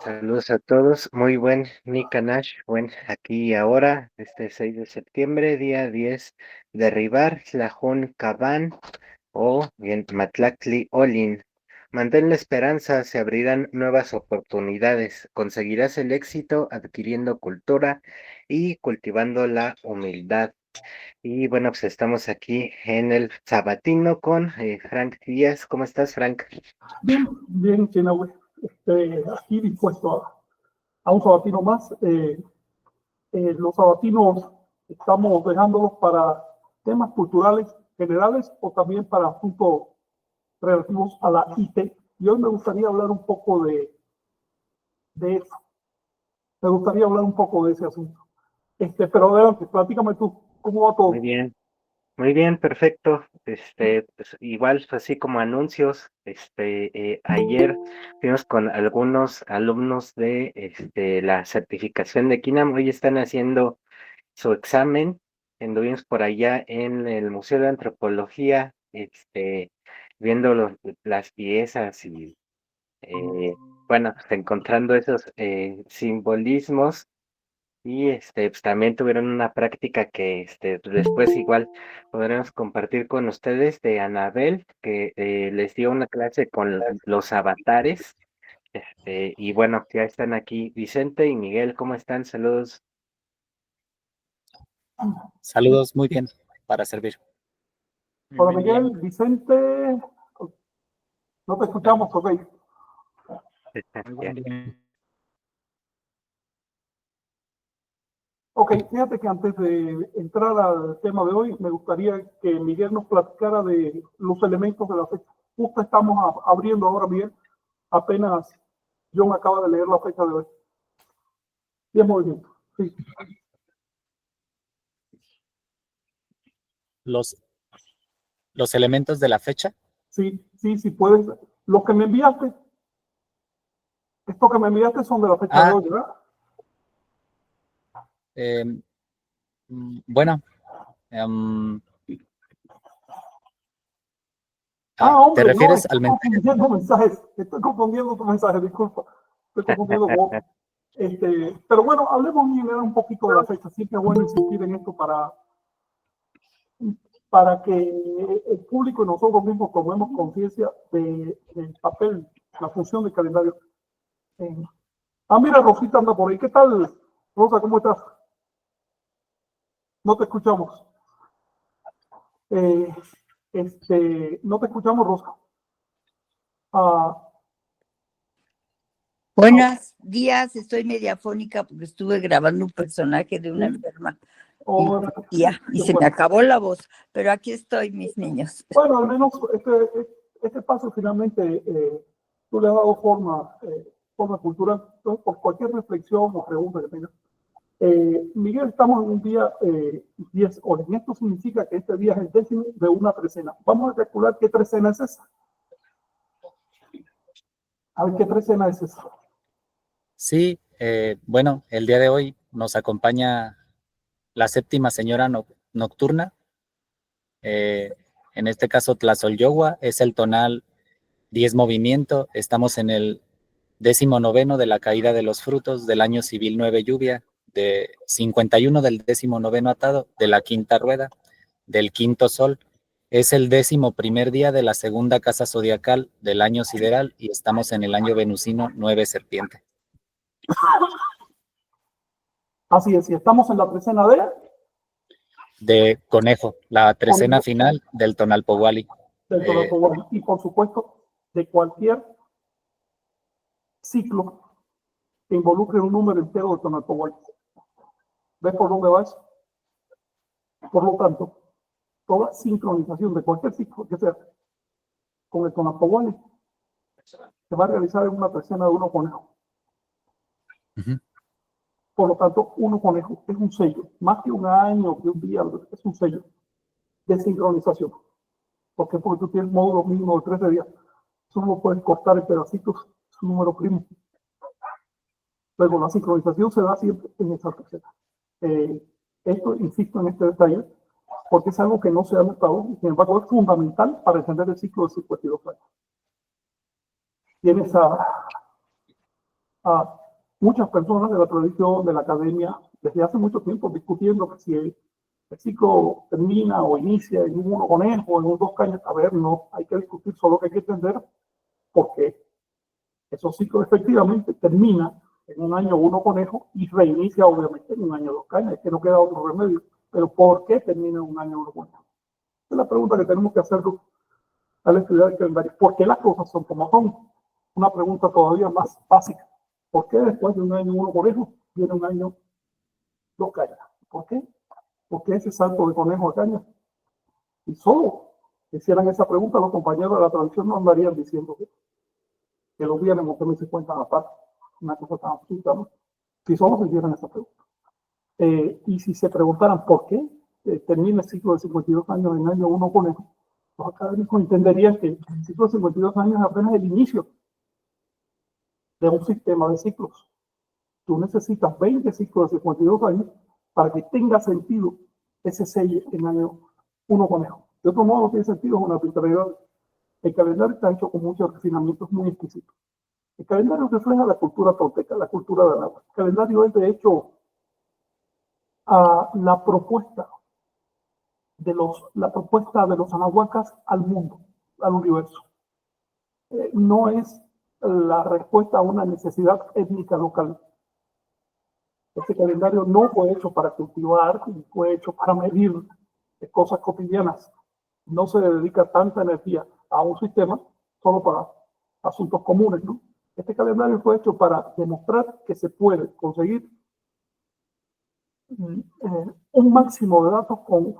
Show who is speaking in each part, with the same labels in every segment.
Speaker 1: Saludos a todos, muy buen Nikanash, buen aquí y ahora, este 6 de septiembre, día 10, derribar Tlajón Cabán o bien Matlactli Olin. Mantén la esperanza, se abrirán nuevas oportunidades, conseguirás el éxito adquiriendo cultura y cultivando la humildad. Y bueno, pues estamos aquí en el Sabatino con Frank Díaz. ¿Cómo estás, Frank?
Speaker 2: Bien, bien, Chenahue. Aquí dispuesto a un sabatino más. Los sabatinos estamos dejándolos para temas culturales generales o también para asuntos relativos a la IT. Y hoy me gustaría hablar un poco de eso. Me gustaría hablar un poco de ese asunto. Pero adelante, platícame tú, ¿cómo va
Speaker 1: Muy
Speaker 2: todo?
Speaker 1: bien. Muy bien, perfecto. Pues igual, así como anuncios, ayer fuimos con algunos alumnos de la certificación de KINAM. Hoy están haciendo su examen. Anduvimos por allá en el Museo de Antropología, viendo las piezas y, bueno, pues, encontrando esos simbolismos y pues también tuvieron una práctica que después igual podremos compartir con ustedes de Anabel, que les dio una clase con los avatares. Y bueno, ya están aquí Vicente y Miguel, ¿cómo están? Saludos.
Speaker 3: Saludos, muy bien, para servir.
Speaker 2: Hola
Speaker 1: Muy bien.
Speaker 2: Miguel, Vicente, no te escuchamos, ok.
Speaker 1: Ya.
Speaker 2: Ok, fíjate que antes de entrar al tema de hoy, me gustaría que Miguel nos platicara de los elementos de la fecha. Justo estamos abriendo ahora, Miguel. Apenas John acaba de leer la fecha de hoy. Bien, muy bien. Sí,
Speaker 3: Los elementos de la fecha.
Speaker 2: sí, puedes. Los que me enviaste, estos que me enviaste son de la fecha de hoy, ¿verdad?
Speaker 3: Bueno, ¿te
Speaker 2: Hombre, no,
Speaker 3: refieres
Speaker 2: estoy
Speaker 3: al mensaje?
Speaker 2: confundiendo mensajes. Estoy confundiendo tu mensaje, disculpa. Estoy confundiendo vos. Pero bueno, hablemos bien un poquito de la fecha. Siempre es bueno insistir en esto para que el público y nosotros mismos tomemos conciencia del papel, la función del calendario. Mira, Rosita anda por ahí. ¿Qué tal, Rosa? ¿Cómo estás? No te escuchamos. Eh, no te escuchamos, Rosa. Ah,
Speaker 4: Buenos días, estoy media fónica porque estuve grabando un personaje de una enferma
Speaker 2: ahora,
Speaker 4: y se me acabó la voz, pero aquí estoy, mis niños.
Speaker 2: Bueno, al menos este paso finalmente tú le has dado forma cultural. Entonces, por cualquier reflexión o pregunta que tengas. Miguel, estamos en un día 10 horas y esto significa que este día es el 10º de una trecena. Vamos a calcular qué trecena es esa. A ver, ¿qué trecena es esa?
Speaker 3: Sí, bueno, el día de hoy nos acompaña la séptima señora nocturna. En este caso, Tlazolyohua, es el tonal 10 movimiento. Estamos en el 19º de la caída de los frutos del año civil 9 lluvia, de 51 del 19º atado, de la quinta rueda, del quinto sol. Es el 11º día de la segunda casa zodiacal del año sideral y estamos en el año venusino 9 serpiente.
Speaker 2: Así es, y estamos en la trecena
Speaker 3: de conejo, la trecena
Speaker 2: conejo,
Speaker 3: final del Tonalpohualli.
Speaker 2: del Tonalpohualli. Y por supuesto, de cualquier ciclo que involucre un número entero de Tonalpohualli. ¿Ves por dónde va eso? Por lo tanto, toda sincronización de cualquier ciclo que sea con el Tonalpohualli se va a realizar en una trecena de uno conejo. Por lo tanto, uno conejo es un sello, más que un año, que un día, es un sello de sincronización. ¿Por qué? Porque tú tienes módulos mínimos de 13 días. Eso no lo puedes cortar en pedacitos, es un número primo. Luego, la sincronización se da siempre en esa trecena. Esto, insisto en este detalle, porque es algo que no se ha notado y sin embargo es fundamental para entender el ciclo de 52 años. Tienes a muchas personas de la tradición, de la academia, desde hace mucho tiempo discutiendo que si el ciclo termina o inicia en un 1 conejo o en un 2 cañas. A ver, no hay que discutir, solo que hay que entender por qué esos ciclos efectivamente terminan en un año 1 conejo y reinicia obviamente en un año 2 cañas, es que no queda otro remedio. Pero ¿por qué termina en un año 1 conejo? Esa es la pregunta que tenemos que hacernos al estudiar el calendario. ¿Por qué las cosas son como son? Una pregunta todavía más básica. ¿Por qué después de un año 1 conejo viene un año 2 cañas? ¿Por qué? ¿Por qué ese salto de conejo a caña? Y solo hicieran esa pregunta, los compañeros de la tradición no andarían diciendo que los viernes también se cuentan aparte. Una cosa tan absurda, ¿no? Si solo se hicieran esa pregunta. Y si se preguntaran por qué termina el ciclo de 52 años en año 1 conejo, los académicos entenderían que el ciclo de 52 años es apenas el inicio de un sistema de ciclos. Tú necesitas 20 ciclos de 52 años para que tenga sentido ese sello en año 1 conejo. De otro modo, no tiene sentido, es una arbitrariedad. El calendario está hecho con muchos refinamientos muy exquisitos. El calendario refleja la cultura tolteca, la cultura de Anáhuac. El calendario es, de hecho, la propuesta de los anahuacas al mundo, al universo. No es la respuesta a una necesidad étnica local. Este calendario no fue hecho para cultivar, fue hecho para medir cosas cotidianas. No se dedica tanta energía a un sistema solo para asuntos comunes, ¿no? Este calendario fue hecho para demostrar que se puede conseguir un máximo de datos con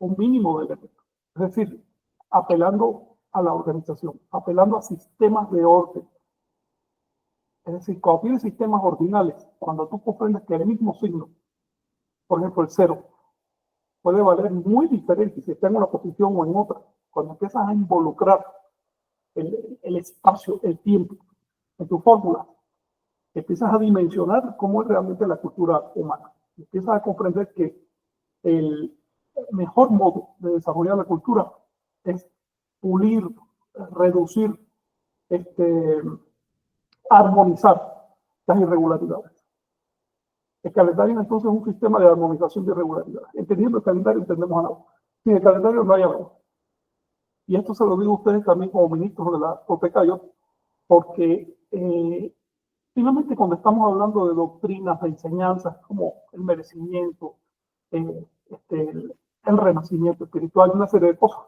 Speaker 2: un mínimo de elementos. Es decir, apelando a la organización, apelando a sistemas de orden. Es decir, cuando tienes sistemas ordinales, cuando tú comprendes que el mismo signo, por ejemplo el 0, puede valer muy diferente si está en una posición o en otra, cuando empiezas a involucrar el espacio, el tiempo en tu fórmula, empiezas a dimensionar cómo es realmente la cultura humana. Empiezas a comprender que el mejor modo de desarrollar la cultura es pulir, reducir, armonizar las irregularidades. El calendario entonces es un sistema de armonización de irregularidades. Entendiendo el calendario entendemos a nada. Sin el calendario no hay algo. Y esto se lo digo a ustedes también como ministros de la Tolteca, porque finalmente cuando estamos hablando de doctrinas, de enseñanzas como el merecimiento, el renacimiento espiritual, una serie de cosas,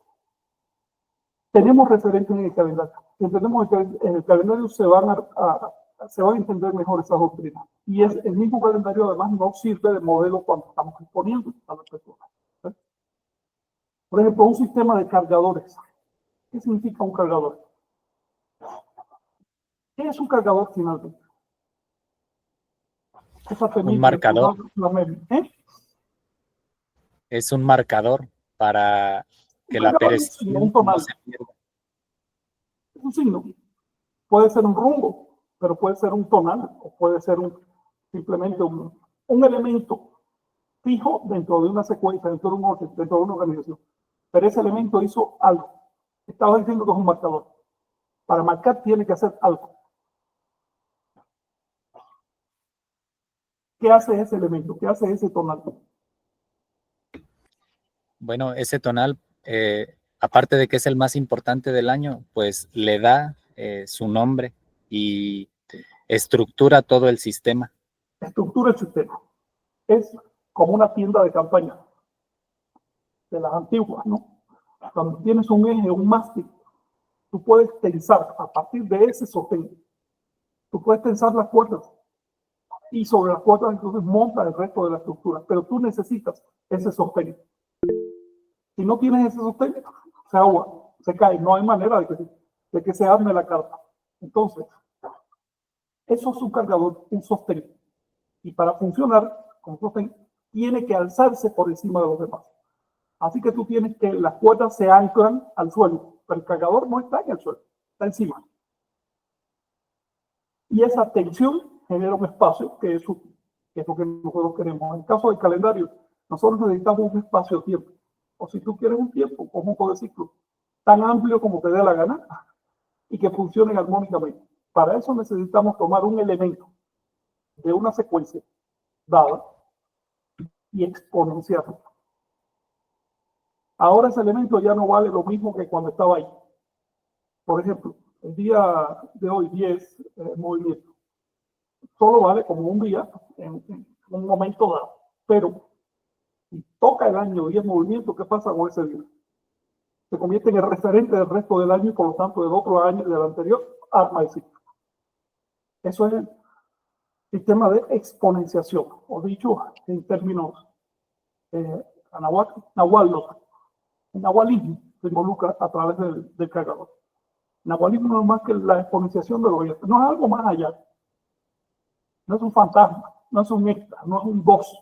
Speaker 2: tenemos referentes en el calendario. Si entendemos que en el calendario se van a entender mejor esas doctrinas. Y es el mismo calendario, además, no sirve de modelo cuando estamos exponiendo a las personas. ¿Sí? Por ejemplo, un sistema de cargadores. ¿Qué significa un cargador? ¿Qué es un cargador finalmente?
Speaker 3: Un marcador.
Speaker 2: ¿Eh?
Speaker 3: Es un marcador para que la percepción no se pierda.
Speaker 2: Es un signo. Puede ser un rumbo, pero puede ser un tonal, o puede ser simplemente un elemento fijo dentro de una secuencia, dentro de un orden, dentro de una organización. Pero ese elemento hizo algo. Estaba diciendo que es un marcador. Para marcar tiene que hacer algo. ¿Qué hace ese elemento? ¿Qué hace ese tonal?
Speaker 3: Bueno, ese tonal, aparte de que es el más importante del año, pues le da su nombre y estructura todo el sistema.
Speaker 2: Estructura el sistema. Es como una tienda de campaña de las antiguas, ¿no? Cuando tienes un eje, un mástil, tú puedes tensar a partir de ese sostén. Tú puedes tensar las cuerdas y sobre las cuerdas entonces monta el resto de la estructura, pero tú necesitas ese sostén. Si no tienes ese sostén, se agua, se cae, no hay manera de que se arme la carta. Entonces, eso es un cargador, un sostén. Y para funcionar como sostén, tiene que alzarse por encima de los demás. Así que tú tienes que las cuerdas se anclan al suelo, pero el cargador no está en el suelo, está encima. Y esa tensión genera un espacio que es útil, que es lo que nosotros queremos. En el caso del calendario, nosotros necesitamos un espacio-tiempo. O si tú quieres un tiempo, un conjunto de ciclos tan amplio como te dé la gana y que funcionen armónicamente. Para eso necesitamos tomar un elemento de una secuencia dada y exponenciarlo. Ahora ese elemento ya no vale lo mismo que cuando estaba ahí. Por ejemplo, el día de hoy, 10, movimiento, solo vale como un día en un momento dado. Pero si toca el año 10 movimientos, ¿qué pasa con ese día? Se convierte en el referente del resto del año y por lo tanto del otro año, del anterior, arma el ciclo. Eso es el sistema de exponenciación, o dicho en términos nahualismo se involucra a través del cargador. Nahualismo no es más que la exponenciación de los billetes, no es algo más allá, no es un fantasma, no es un extra, no es un dos.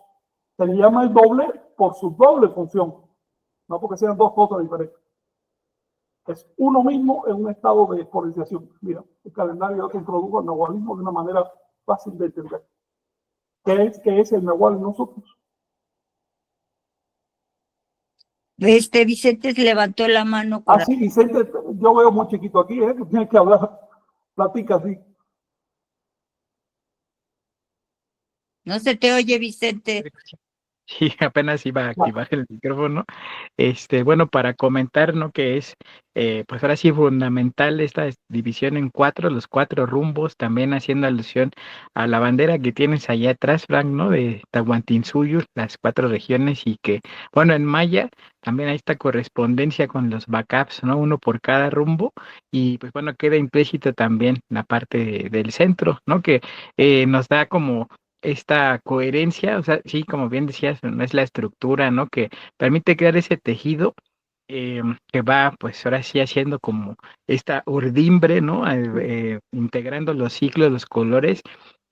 Speaker 2: Se le llama el doble por su doble función, no porque sean dos cosas diferentes. Es uno mismo en un estado de exponenciación. Mira, el calendario que introdujo el nahualismo de una manera fácil de entender. ¿Qué es el nahual en nosotros?
Speaker 4: Vicente levantó la mano.
Speaker 2: Ah, sí, Vicente, yo veo muy chiquito aquí, que tienes que hablar, platica así.
Speaker 4: No se te oye, Vicente.
Speaker 5: Sí, apenas iba a activar el micrófono. Bueno, para comentar, ¿no? Que es, pues ahora sí, fundamental esta división en cuatro, los cuatro rumbos, también haciendo alusión a la bandera que tienes allá atrás, Frank, ¿no? De Tahuantinsuyo, las cuatro regiones, y que, bueno, en maya también hay esta correspondencia con los backups, ¿no? Uno por cada rumbo, y pues bueno, queda implícito también la parte del centro, ¿no? Que nos da como esta coherencia, o sea, sí, como bien decías, no es la estructura, ¿no? Que permite crear ese tejido, que va, pues ahora sí, haciendo como esta urdimbre, ¿no? Integrando los ciclos, los colores,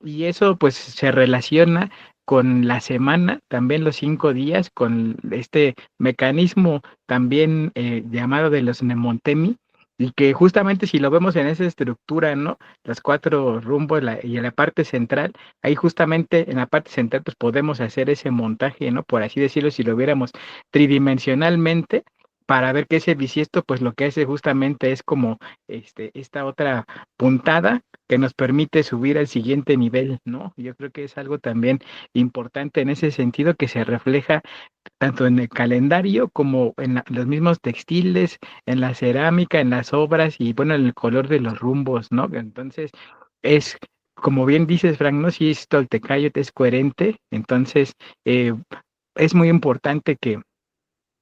Speaker 5: y eso pues se relaciona con la semana, también los 5 días, con este mecanismo también llamado de los Nemontemi, y que justamente si lo vemos en esa estructura, ¿no? Los cuatro rumbos y en la parte central, ahí justamente en la parte central pues podemos hacer ese montaje, ¿no? Por así decirlo, si lo viéramos tridimensionalmente, para ver que ese bisiesto pues lo que hace justamente es como esta otra puntada que nos permite subir al siguiente nivel, ¿no? Yo creo que es algo también importante en ese sentido, que se refleja tanto en el calendario como en los mismos textiles, en la cerámica, en las obras y bueno, en el color de los rumbos, ¿no? Entonces, es como bien dices, Frank, ¿no? Si es Toltecayo, es coherente, entonces es muy importante que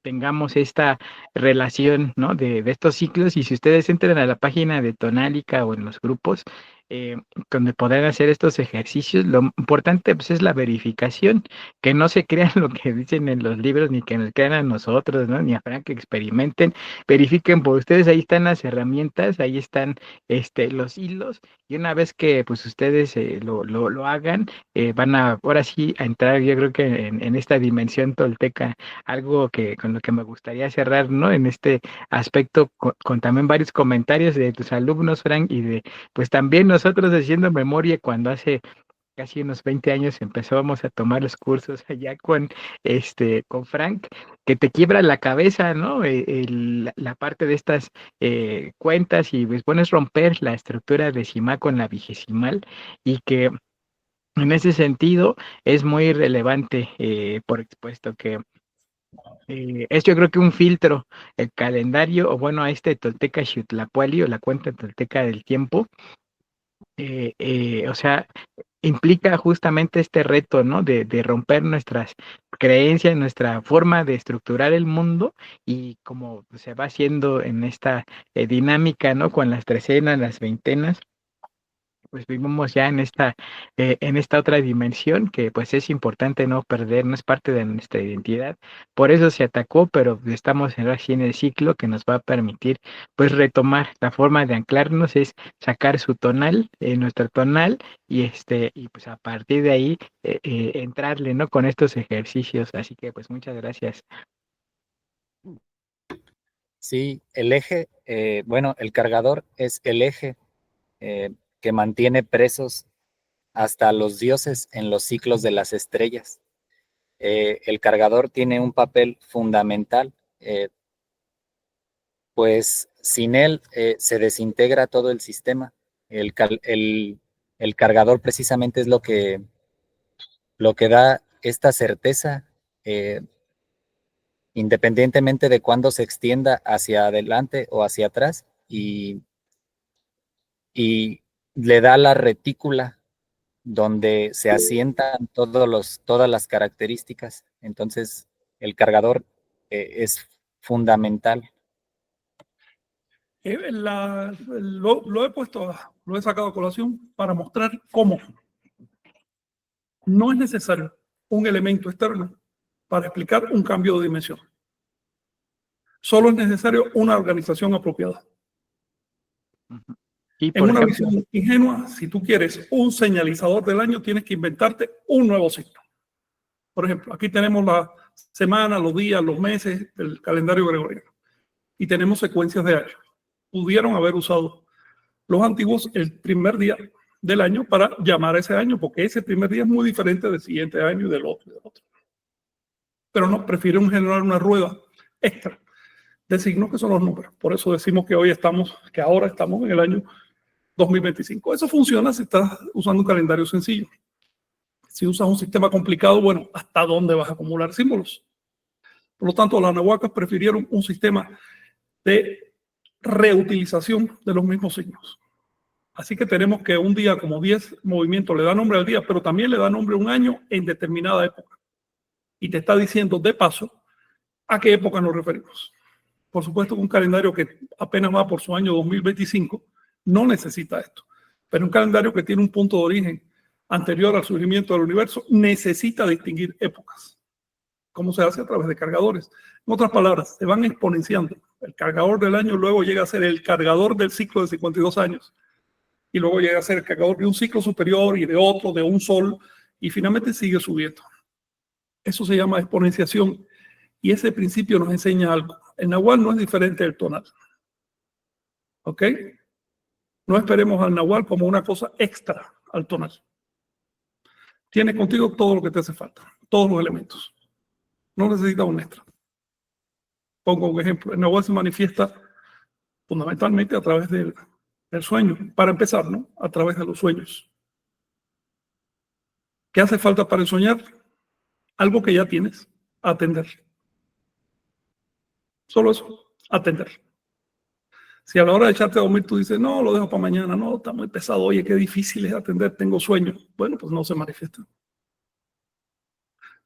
Speaker 5: tengamos esta relación, ¿no? De estos ciclos, y si ustedes entran a la página de Tonálica o en los grupos, eh, donde podrán hacer estos ejercicios, lo importante pues es la verificación, que no se crean lo que dicen en los libros, ni que nos crean a nosotros, ¿no? Ni a Frank, que experimenten, verifiquen por ustedes, ahí están las herramientas, ahí están los hilos, y una vez que pues ustedes lo hagan, van a, ahora sí, a entrar, yo creo que en esta dimensión tolteca, algo que con lo que me gustaría cerrar, ¿no? En este aspecto, con también varios comentarios de tus alumnos, Frank, y de, pues también nosotros haciendo memoria cuando hace casi unos 20 años empezábamos a tomar los cursos allá con Frank, que te quiebra la cabeza, ¿no? La parte de estas cuentas, y pues bueno, es romper la estructura decimal con la vigesimal, y que en ese sentido es muy relevante, por expuesto que es yo creo que un filtro, el calendario, o bueno, a Tolteca Xiutlapuali, o la cuenta tolteca del tiempo, o sea, implica justamente este reto, ¿no? De romper nuestras creencias, nuestra forma de estructurar el mundo, y como se va haciendo en esta dinámica, ¿no? Con las trecenas, las veintenas, pues vivimos ya en esta otra dimensión, que pues es importante no perder, no es parte de nuestra identidad. Por eso se atacó, pero estamos así en el ciclo que nos va a permitir pues retomar la forma de anclarnos, es sacar su tonal, nuestro tonal, y pues a partir de ahí entrarle, ¿no? Con estos ejercicios. Así que pues muchas gracias.
Speaker 3: Sí, el eje, bueno, el cargador es el eje que mantiene presos hasta los dioses en los ciclos de las estrellas. El cargador tiene un papel fundamental, pues sin él se desintegra todo el sistema. el cargador precisamente es lo que da esta certeza, independientemente de cuándo se extienda hacia adelante o hacia atrás, y le da la retícula donde se asientan todas las características. Entonces, el cargador es fundamental.
Speaker 2: Lo he puesto, lo he sacado a colación para mostrar cómo no es necesario un elemento externo para explicar un cambio de dimensión. Solo es necesario una organización apropiada.
Speaker 5: Y
Speaker 2: En
Speaker 5: por
Speaker 2: una
Speaker 5: ejemplo,
Speaker 2: visión ingenua, si tú quieres un señalizador del año, tienes que inventarte un nuevo signo. Por ejemplo, aquí tenemos la semana, los días, los meses del calendario gregoriano y tenemos secuencias de años. Pudieron haber usado los antiguos el primer día del año para llamar a ese año, porque ese primer día es muy diferente del siguiente año y del otro. Pero no, prefieren generar una rueda extra de signos que son los números. Por eso decimos que ahora estamos en el año 2025. Eso funciona si estás usando un calendario sencillo. Si usas un sistema complicado, bueno, ¿hasta dónde vas a acumular símbolos? Por lo tanto, los anahuacas prefirieron un sistema de reutilización de los mismos signos. Así que tenemos que un día como 10 movimientos le da nombre al día, pero también le da nombre a un año en determinada época. Y te está diciendo de paso a qué época nos referimos. Por supuesto que un calendario que apenas va por su año 2025 no necesita esto. Pero un calendario que tiene un punto de origen anterior al surgimiento del universo necesita distinguir épocas. ¿Cómo se hace? A través de cargadores. En otras palabras, se van exponenciando. El cargador del año luego llega a ser el cargador del ciclo de 52 años. Y luego llega a ser el cargador de un ciclo superior y de otro, de un sol, y finalmente sigue subiendo. Eso se llama exponenciación. Y ese principio nos enseña algo. El nahual no es diferente del tonal. ¿Ok? No esperemos al nahual como una cosa extra al tonal. Tienes contigo todo lo que te hace falta, todos los elementos. No necesitas un extra. Pongo un ejemplo. El nahual se manifiesta fundamentalmente a través del sueño. Para empezar, ¿no? A través de los sueños. ¿Qué hace falta para soñar? Algo que ya tienes, atender. Solo eso, atender. Si a la hora de echarte a dormir tú dices, no, lo dejo para mañana, no, está muy pesado, oye, qué difícil es atender, tengo sueño. Bueno, pues no se manifiesta.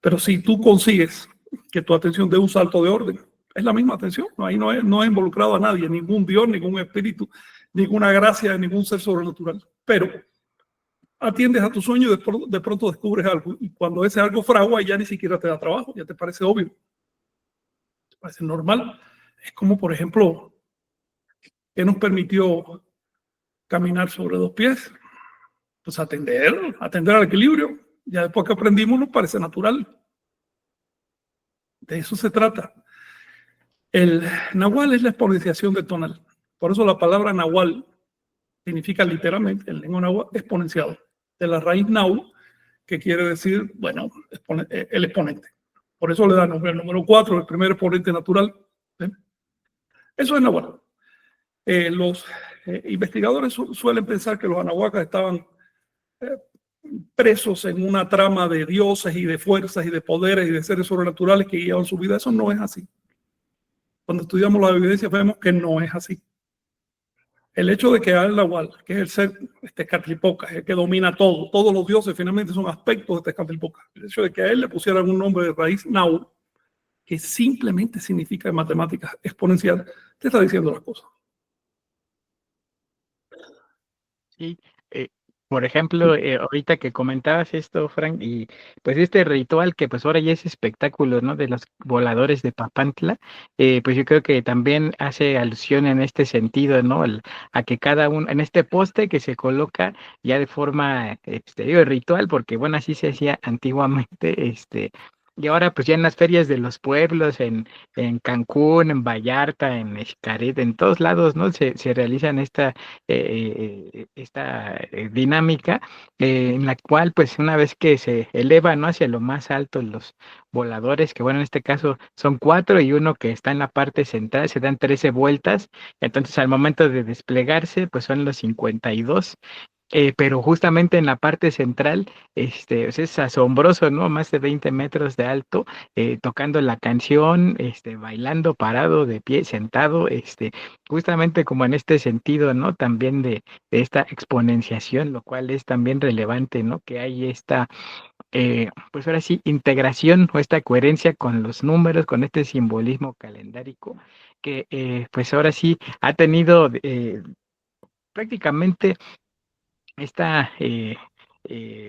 Speaker 2: Pero si tú consigues que tu atención dé un salto de orden, es la misma atención, ahí no he involucrado a nadie, ningún Dios, ningún espíritu, ninguna gracia de ningún ser sobrenatural. Pero atiendes a tu sueño y de pronto descubres algo. Y cuando ese algo fragua, ya ni siquiera te da trabajo, ya te parece obvio. Te parece normal. Es como, por ejemplo, que nos permitió caminar sobre dos pies. Pues atender al equilibrio. Ya después que aprendimos nos parece natural. De eso se trata. El nahual es la exponenciación del tonal. Por eso la palabra nahual significa literalmente, en lengua náhuatl, exponenciado. De la raíz nau, que quiere decir, bueno, el exponente. Por eso le da nombre al número 4, el primer exponente natural. ¿Ven? Eso es nahual. Los investigadores suelen pensar que los anahuacas estaban presos en una trama de dioses y de fuerzas y de poderes y de seres sobrenaturales que guiaban su vida. Eso no es así. Cuando estudiamos la evidencia vemos que no es así. El hecho de que al nahual, que es el ser Tezcatlipoca, el que domina todo, todos los dioses finalmente son aspectos de Tezcatlipoca. El hecho de que a él le pusieran un nombre de raíz nau, que simplemente significa en matemáticas exponencial, te está diciendo las cosas.
Speaker 5: sí, por ejemplo, ahorita que comentabas esto, Frank, y pues este ritual que pues ahora ya es espectáculo, ¿no? De los voladores de Papantla, pues yo creo que también hace alusión en este sentido, ¿no? A que cada uno, en este poste que se coloca ya de forma, digo, ritual, porque bueno, así se hacía antiguamente, Y ahora pues ya en las ferias de los pueblos, en Cancún, en Vallarta, en Xcaret, en todos lados, ¿no? Se realizan esta dinámica en la cual pues una vez que se eleva, ¿no? Hacia lo más alto los voladores, que bueno, en este caso son 4 y uno que está en la parte central, se dan 13 vueltas, entonces al momento de desplegarse pues son los 52. Pero justamente en la parte central, pues, es asombroso, ¿no? Más de 20 metros de alto, tocando la canción, bailando parado, de pie, sentado, justamente como en este sentido, ¿no? También de esta exponenciación, lo cual es también relevante, ¿no? Que hay esta, pues ahora sí, integración o esta coherencia con los números, con este simbolismo calendárico, que pues ahora sí ha tenido prácticamente esta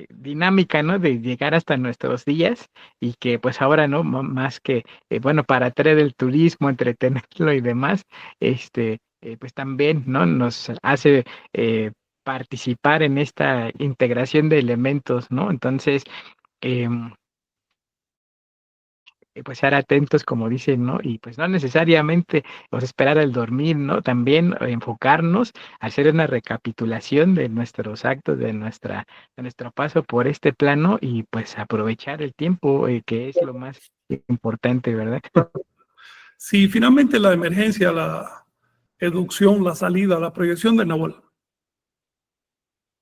Speaker 5: dinámica, ¿no? De llegar hasta nuestros días y que pues ahora, ¿no? Más que, bueno, para atraer el turismo, entretenerlo y demás, pues también, ¿no? Nos hace participar en esta integración de elementos, ¿no? Entonces, em, pues estar atentos, como dicen, ¿no? Y pues no necesariamente pues, esperar al dormir, ¿no? También enfocarnos, hacer una recapitulación de nuestros actos, de nuestro paso por este plano y pues aprovechar el tiempo, que es lo más importante, ¿verdad?
Speaker 2: Si finalmente la emergencia, la educción, la salida, la proyección de Nahual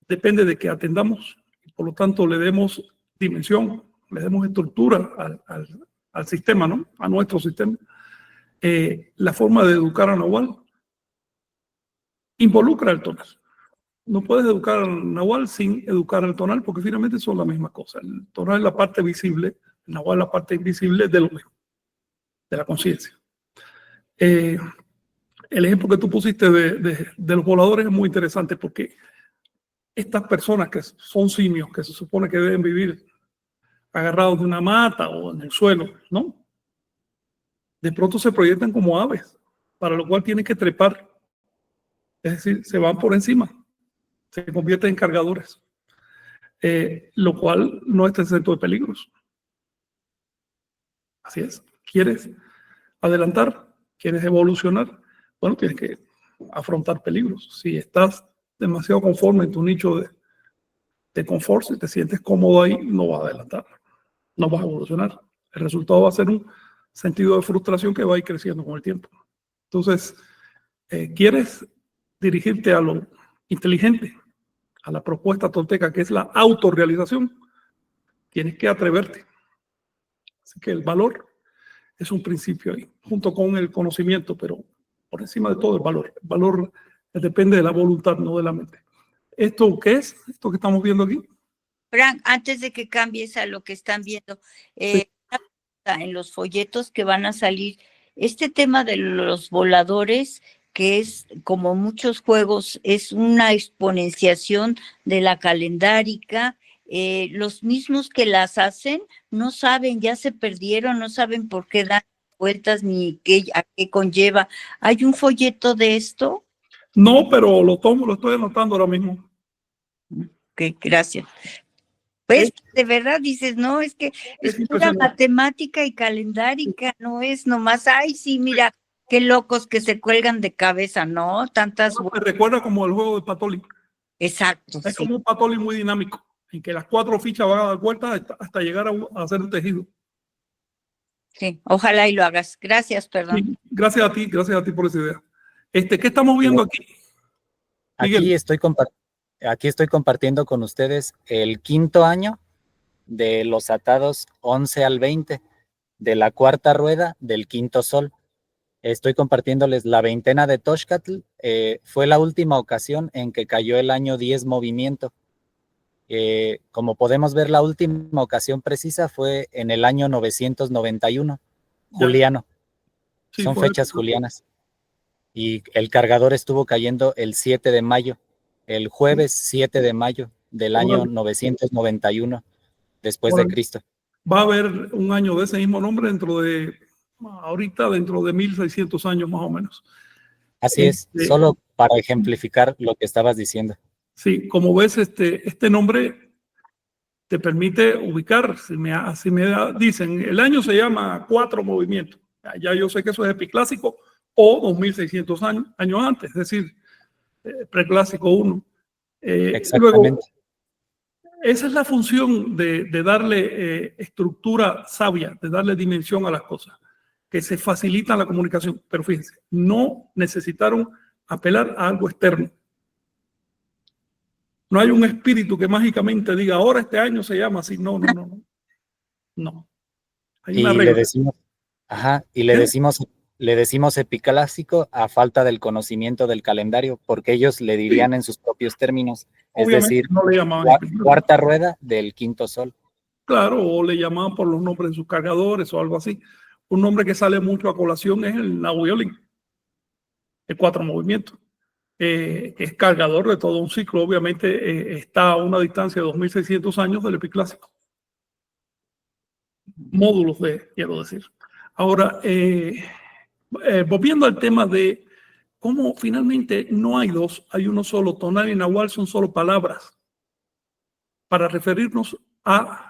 Speaker 2: depende de que atendamos y por lo tanto le demos dimensión, le demos estructura al sistema, ¿no? A nuestro sistema. La forma de educar a Nahual involucra el tonal. No puedes educar al Nahual sin educar al tonal porque finalmente son la misma cosa. El tonal es la parte visible, el Nahual es la parte invisible de lo mismo, de la conciencia. El ejemplo que tú pusiste de los voladores es muy interesante porque estas personas que son simios, que se supone que deben vivir agarrados de una mata o en el suelo, ¿no? De pronto se proyectan como aves, para lo cual tienen que trepar. Es decir, se van por encima, se convierten en cargadores, lo cual no está exento de peligros. Así es. ¿Quieres adelantar? ¿Quieres evolucionar? Bueno, tienes que afrontar peligros. Si estás demasiado conforme en tu nicho de confort, si te sientes cómodo ahí, no vas a adelantar, no vas a evolucionar. El resultado va a ser un sentido de frustración que va a ir creciendo con el tiempo. Entonces, ¿quieres dirigirte a lo inteligente, a la propuesta tolteca, que es la autorrealización? Tienes que atreverte. Así que el valor es un principio ahí, junto con el conocimiento, pero por encima de todo el valor. El valor depende de la voluntad, no de la mente. ¿Esto qué es? ¿Esto que estamos viendo aquí?
Speaker 4: Frank, antes de que cambies a lo que están viendo,
Speaker 2: Sí.
Speaker 4: en los folletos que van a salir, este tema de los voladores, que es como muchos juegos, es una exponenciación de la calendárica. Los mismos que las hacen no saben, ya se perdieron, no saben por qué dan vueltas ni a qué conlleva. ¿Hay un folleto de esto?
Speaker 2: No, pero lo estoy anotando ahora mismo.
Speaker 4: Ok, gracias. Pues de verdad dices, no, es que es pura matemática y calendárica, no es nomás, ay, sí, mira, qué locos que se cuelgan de cabeza, ¿no? Tantas.
Speaker 2: Me recuerda como el juego de Patoli.
Speaker 4: Exacto.
Speaker 2: Es como un Patoli muy dinámico, en que las 4 fichas van a dar vueltas hasta llegar a hacer un tejido.
Speaker 4: Sí, ojalá y lo hagas. Gracias, perdón.
Speaker 2: Sí, gracias a ti por esa idea. ¿Qué estamos viendo aquí?
Speaker 3: Aquí estoy compartiendo con ustedes el 5º año de los atados 11 al 20 de la 4ª rueda del 5º sol. Estoy compartiéndoles la 20ª de Toxcatl. Fue la última ocasión en que cayó el año 10 movimiento. Como podemos ver, la última ocasión precisa fue en el año 991, juliano. Sí, son fechas julianas. Y el cargador estuvo cayendo el 7 de mayo, el jueves 7 de mayo del año 991 después de Cristo.
Speaker 2: Va a haber un año de ese mismo nombre dentro de 1600 años más o menos.
Speaker 3: Así es, solo para ejemplificar lo que estabas diciendo.
Speaker 2: Sí, como ves, este nombre te permite ubicar. Si me dicen, el año se llama 4 movimientos, ya yo sé que eso es epiclásico o 2600 años antes, es decir, preclásico 1. Luego, esa es la función de darle estructura sabia, de darle dimensión a las cosas, que se facilita la comunicación. Pero fíjense, no necesitaron apelar a algo externo. No hay un espíritu que mágicamente diga, ahora este año se llama así. No. No. Hay una regla.
Speaker 3: Le decimos epiclásico a falta del conocimiento del calendario, porque ellos le dirían en sus propios términos,
Speaker 2: Obviamente,
Speaker 3: es decir,
Speaker 2: no le llamaban
Speaker 3: cuarta rueda del quinto sol.
Speaker 2: Claro, o le llamaban por los nombres de sus cargadores o algo así. Un nombre que sale mucho a colación es el Nahuiolin, el 4 movimientos, que es cargador de todo un ciclo. Obviamente está a una distancia de 2600 años del epiclásico. Módulos quiero decir. Ahora, volviendo al tema de cómo finalmente no hay dos, hay uno solo. Tonal y Nahual son solo palabras para referirnos a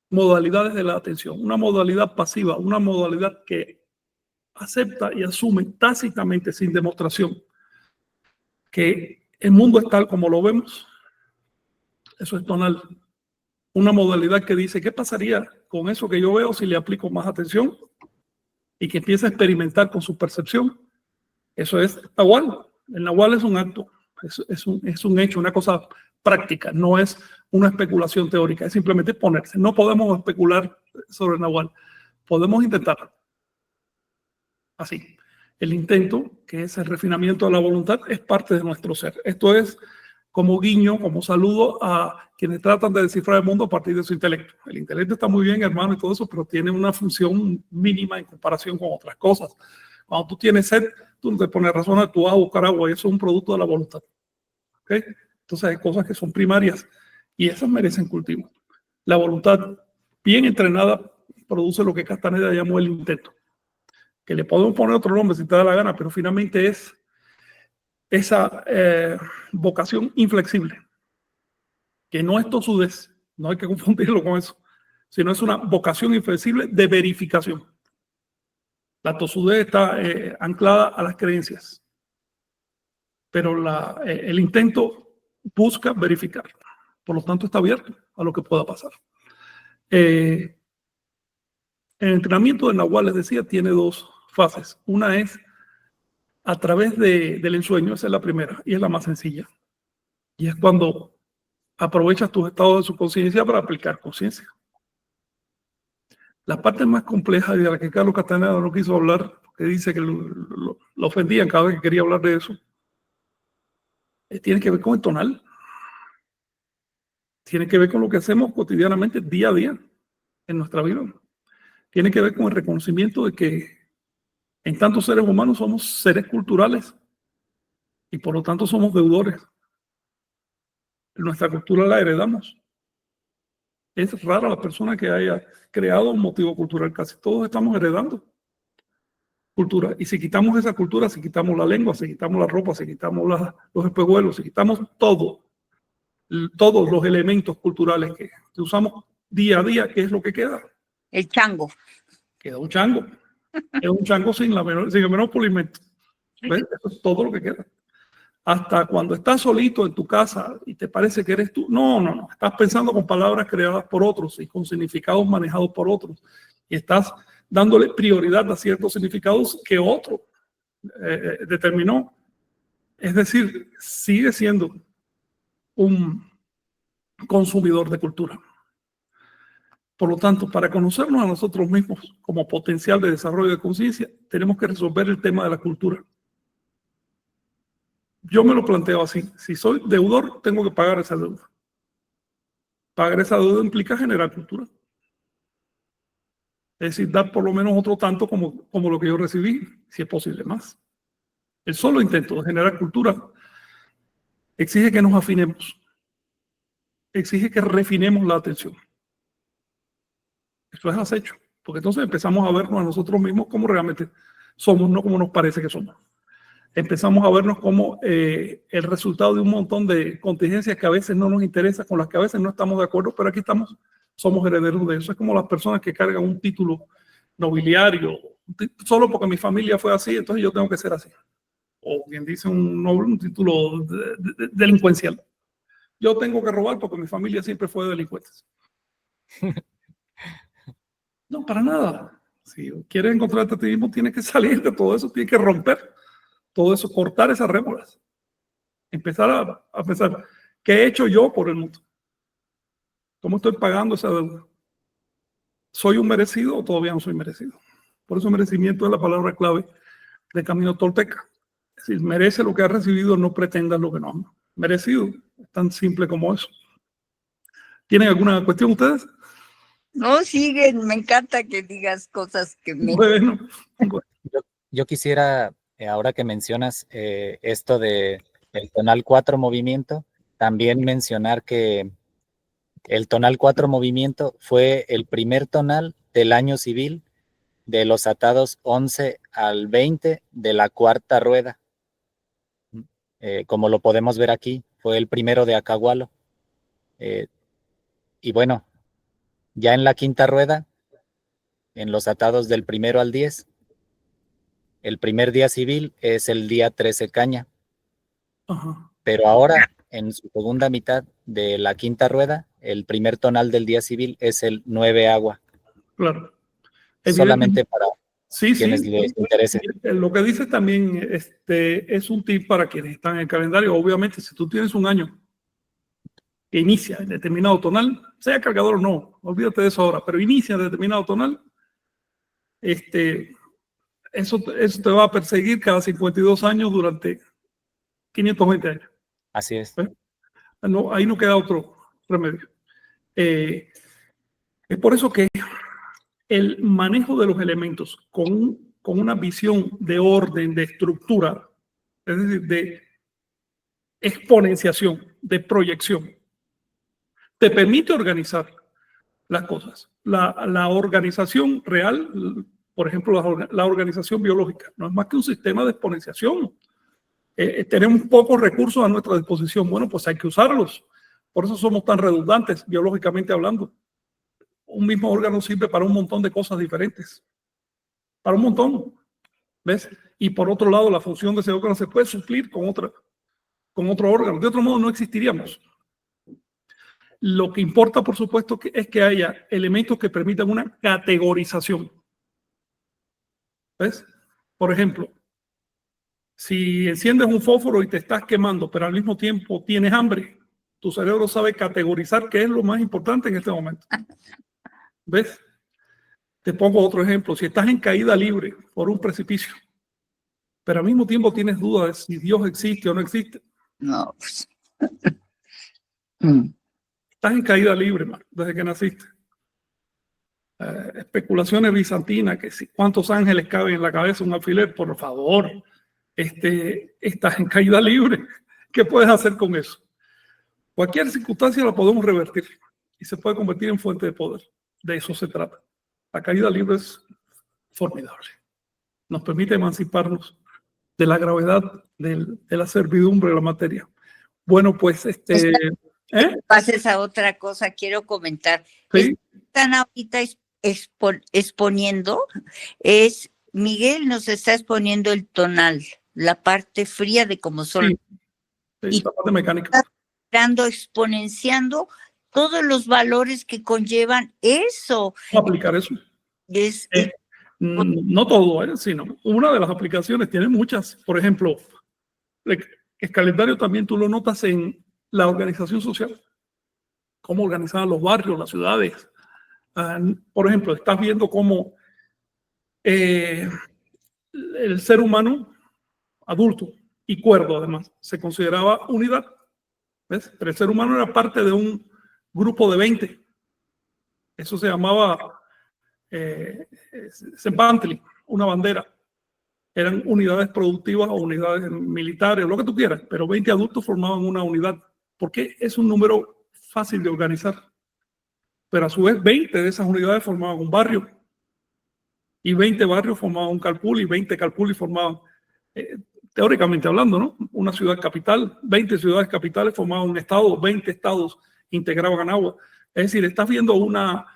Speaker 2: modalidades de la atención. Una modalidad pasiva, una modalidad que acepta y asume tácitamente, sin demostración, que el mundo es tal como lo vemos. Eso es tonal. Una modalidad que dice, ¿qué pasaría con eso que yo veo si le aplico más atención? Y que empieza a experimentar con su percepción. Eso es Nahual. El Nahual es un acto, es un hecho, una cosa práctica, no es una especulación teórica, es simplemente ponerse. No podemos especular sobre Nahual, podemos intentar. Así. El intento, que es el refinamiento de la voluntad, es parte de nuestro ser. Esto es como guiño, como saludo a quienes tratan de descifrar el mundo a partir de su intelecto. El intelecto está muy bien, hermano, y todo eso, pero tiene una función mínima en comparación con otras cosas. Cuando tú tienes sed, tú no te pones a razonar, tú vas a buscar agua, y eso es un producto de la voluntad. ¿Okay? Entonces hay cosas que son primarias y esas merecen cultivo. La voluntad bien entrenada produce lo que Castaneda llamó el intento, que le podemos poner otro nombre si te da la gana, pero finalmente es esa vocación inflexible, que no es tosudez, no hay que confundirlo con eso, sino es una vocación inflexible de verificación. La tosudez está anclada a las creencias, pero el intento busca verificar, por lo tanto está abierto a lo que pueda pasar. El entrenamiento de Nahual, les decía, tiene dos fases. Una es a través del ensueño, esa es la primera y es la más sencilla. Y es cuando aprovechas tus estados de subconsciencia para aplicar conciencia. La parte más compleja y de la que Carlos Castaneda no quiso hablar, que dice que lo ofendían cada vez que quería hablar de eso, tiene que ver con el tonal. Tiene que ver con lo que hacemos cotidianamente, día a día, en nuestra vida. Tiene que ver con el reconocimiento de que en tantos seres humanos somos seres culturales y por lo tanto somos deudores. Nuestra cultura la heredamos. Es rara la persona que haya creado un motivo cultural. Casi todos estamos heredando cultura. Y si quitamos esa cultura, si quitamos la lengua, si quitamos la ropa, si quitamos los espejuelos, si quitamos todos los elementos culturales que usamos día a día, ¿qué es lo que queda?
Speaker 4: El chango.
Speaker 2: Queda un chango. Queda un chango sin el menor pulimento. ¿Ves? Eso es todo lo que queda. Hasta cuando estás solito en tu casa y te parece que eres tú. No. Estás pensando con palabras creadas por otros y con significados manejados por otros. Y estás dándole prioridad a ciertos significados que otro determinó. Es decir, sigue siendo un consumidor de cultura. Por lo tanto, para conocernos a nosotros mismos como potencial de desarrollo de conciencia, tenemos que resolver el tema de la cultura. Yo me lo planteo así. Si soy deudor, tengo que pagar esa deuda. Pagar esa deuda implica generar cultura. Es decir, dar por lo menos otro tanto como lo que yo recibí, si es posible más. El solo intento de generar cultura exige que nos afinemos. Exige que refinemos la atención. Eso es acecho. Porque entonces empezamos a vernos a nosotros mismos como realmente somos, no como nos parece que somos. empezamos a vernos como el resultado de un montón de contingencias que a veces no nos interesa, con las que a veces no estamos de acuerdo, pero aquí estamos, somos herederos de eso. Es como las personas que cargan un título nobiliario, solo porque mi familia fue así, entonces yo tengo que ser así. O quien dice un título delincuencial. Yo tengo que robar porque mi familia siempre fue de delincuentes. No, para nada. Si quieres encontrarte a ti mismo, tienes que salir de todo eso, tienes que romper todo eso, cortar esas rémoras. Empezar a pensar, ¿qué he hecho yo por el mundo? ¿Cómo estoy pagando esa deuda? ¿Soy un merecido o todavía no soy merecido? Por eso merecimiento es la palabra clave de Camino Tolteca. Es decir, merece lo que ha recibido, no pretendas lo que no ha merecido. Es tan simple como eso. ¿Tienen alguna cuestión ustedes?
Speaker 4: No, siguen, me encanta que digas cosas que me...
Speaker 2: Bueno.
Speaker 3: Yo quisiera, ahora que mencionas esto de el tonal 4 movimiento, también mencionar que el tonal 4 movimiento fue el primer tonal del año civil de los atados 11 al 20 de la cuarta rueda. Como lo podemos ver aquí, fue el primero de Acahualo. Y bueno, ya en la quinta rueda, en los atados del 1 al 10, el primer día civil es el día 13 caña.
Speaker 2: Ajá.
Speaker 3: Pero ahora, en su segunda mitad de la quinta rueda, el primer tonal del día civil es el 9 agua.
Speaker 2: Claro.
Speaker 3: Solamente para quienes
Speaker 2: Sí.
Speaker 3: les interese.
Speaker 2: Lo que dices también es un tip para quienes están en el calendario. Obviamente, si tú tienes un año que inicia en determinado tonal, sea cargador o no, olvídate de eso ahora, pero inicia en determinado tonal, eso te va a perseguir cada 52 años durante 520 años.
Speaker 3: Así es.
Speaker 2: No, ahí no queda otro remedio. Es por eso que el manejo de los elementos con una visión de orden, de estructura, es decir, de exponenciación, de proyección, te permite organizar las cosas. La organización real, por ejemplo, la organización biológica, no es más que un sistema de exponenciación. Tenemos pocos recursos a nuestra disposición. Bueno, pues hay que usarlos. Por eso somos tan redundantes, biológicamente hablando. Un mismo órgano sirve para un montón de cosas diferentes. Para un montón. ¿Ves? Y por otro lado, la función de ese órgano se puede suplir con otro órgano. De otro modo, no existiríamos. Lo que importa, por supuesto, es que haya elementos que permitan una categorización. ¿Ves? Por ejemplo, si enciendes un fósforo y te estás quemando, pero al mismo tiempo tienes hambre, tu cerebro sabe categorizar qué es lo más importante en este momento. ¿Ves? Te pongo otro ejemplo. Si estás en caída libre por un precipicio, pero al mismo tiempo tienes dudas de si Dios existe o no existe.
Speaker 4: No, pues...
Speaker 2: Estás en caída libre, man, desde que naciste. Especulaciones bizantinas, que si cuántos ángeles caben en la cabeza de un alfiler, por favor. Estás en caída libre. ¿Qué puedes hacer con eso? Cualquier circunstancia la podemos revertir y se puede convertir en fuente de poder. De eso se trata. La caída libre es formidable. Nos permite emanciparnos de la gravedad de la servidumbre de la materia. Bueno, pues
Speaker 4: Pases a otra cosa, quiero comentar.
Speaker 2: ¿sí?
Speaker 4: Están ahorita exponiendo, Miguel nos está exponiendo el tonal, la parte fría de cómo son.
Speaker 2: Sí,
Speaker 4: y
Speaker 2: la parte mecánica.
Speaker 4: Exponenciando todos los valores que conllevan eso.
Speaker 2: Aplicar eso. No todo, sino una de las aplicaciones, tiene muchas. Por ejemplo, el calendario también tú lo notas en la organización social. Cómo organizaban los barrios, las ciudades. Por ejemplo, estás viendo cómo el ser humano adulto y cuerdo, además, se consideraba unidad. ¿Ves? Pero el ser humano era parte de un grupo de 20. Eso se llamaba Sempantli, una bandera. Eran unidades productivas o unidades militares, lo que tú quieras, pero 20 adultos formaban una unidad, porque es un número fácil de organizar. Pero a su vez 20 de esas unidades formaban un barrio, y 20 barrios formaban un calpul, y 20 calpul formaban... teóricamente hablando, ¿no? Una ciudad capital, 20 ciudades capitales formaban un estado, 20 estados integraban Anáhuac. Es decir, estás viendo una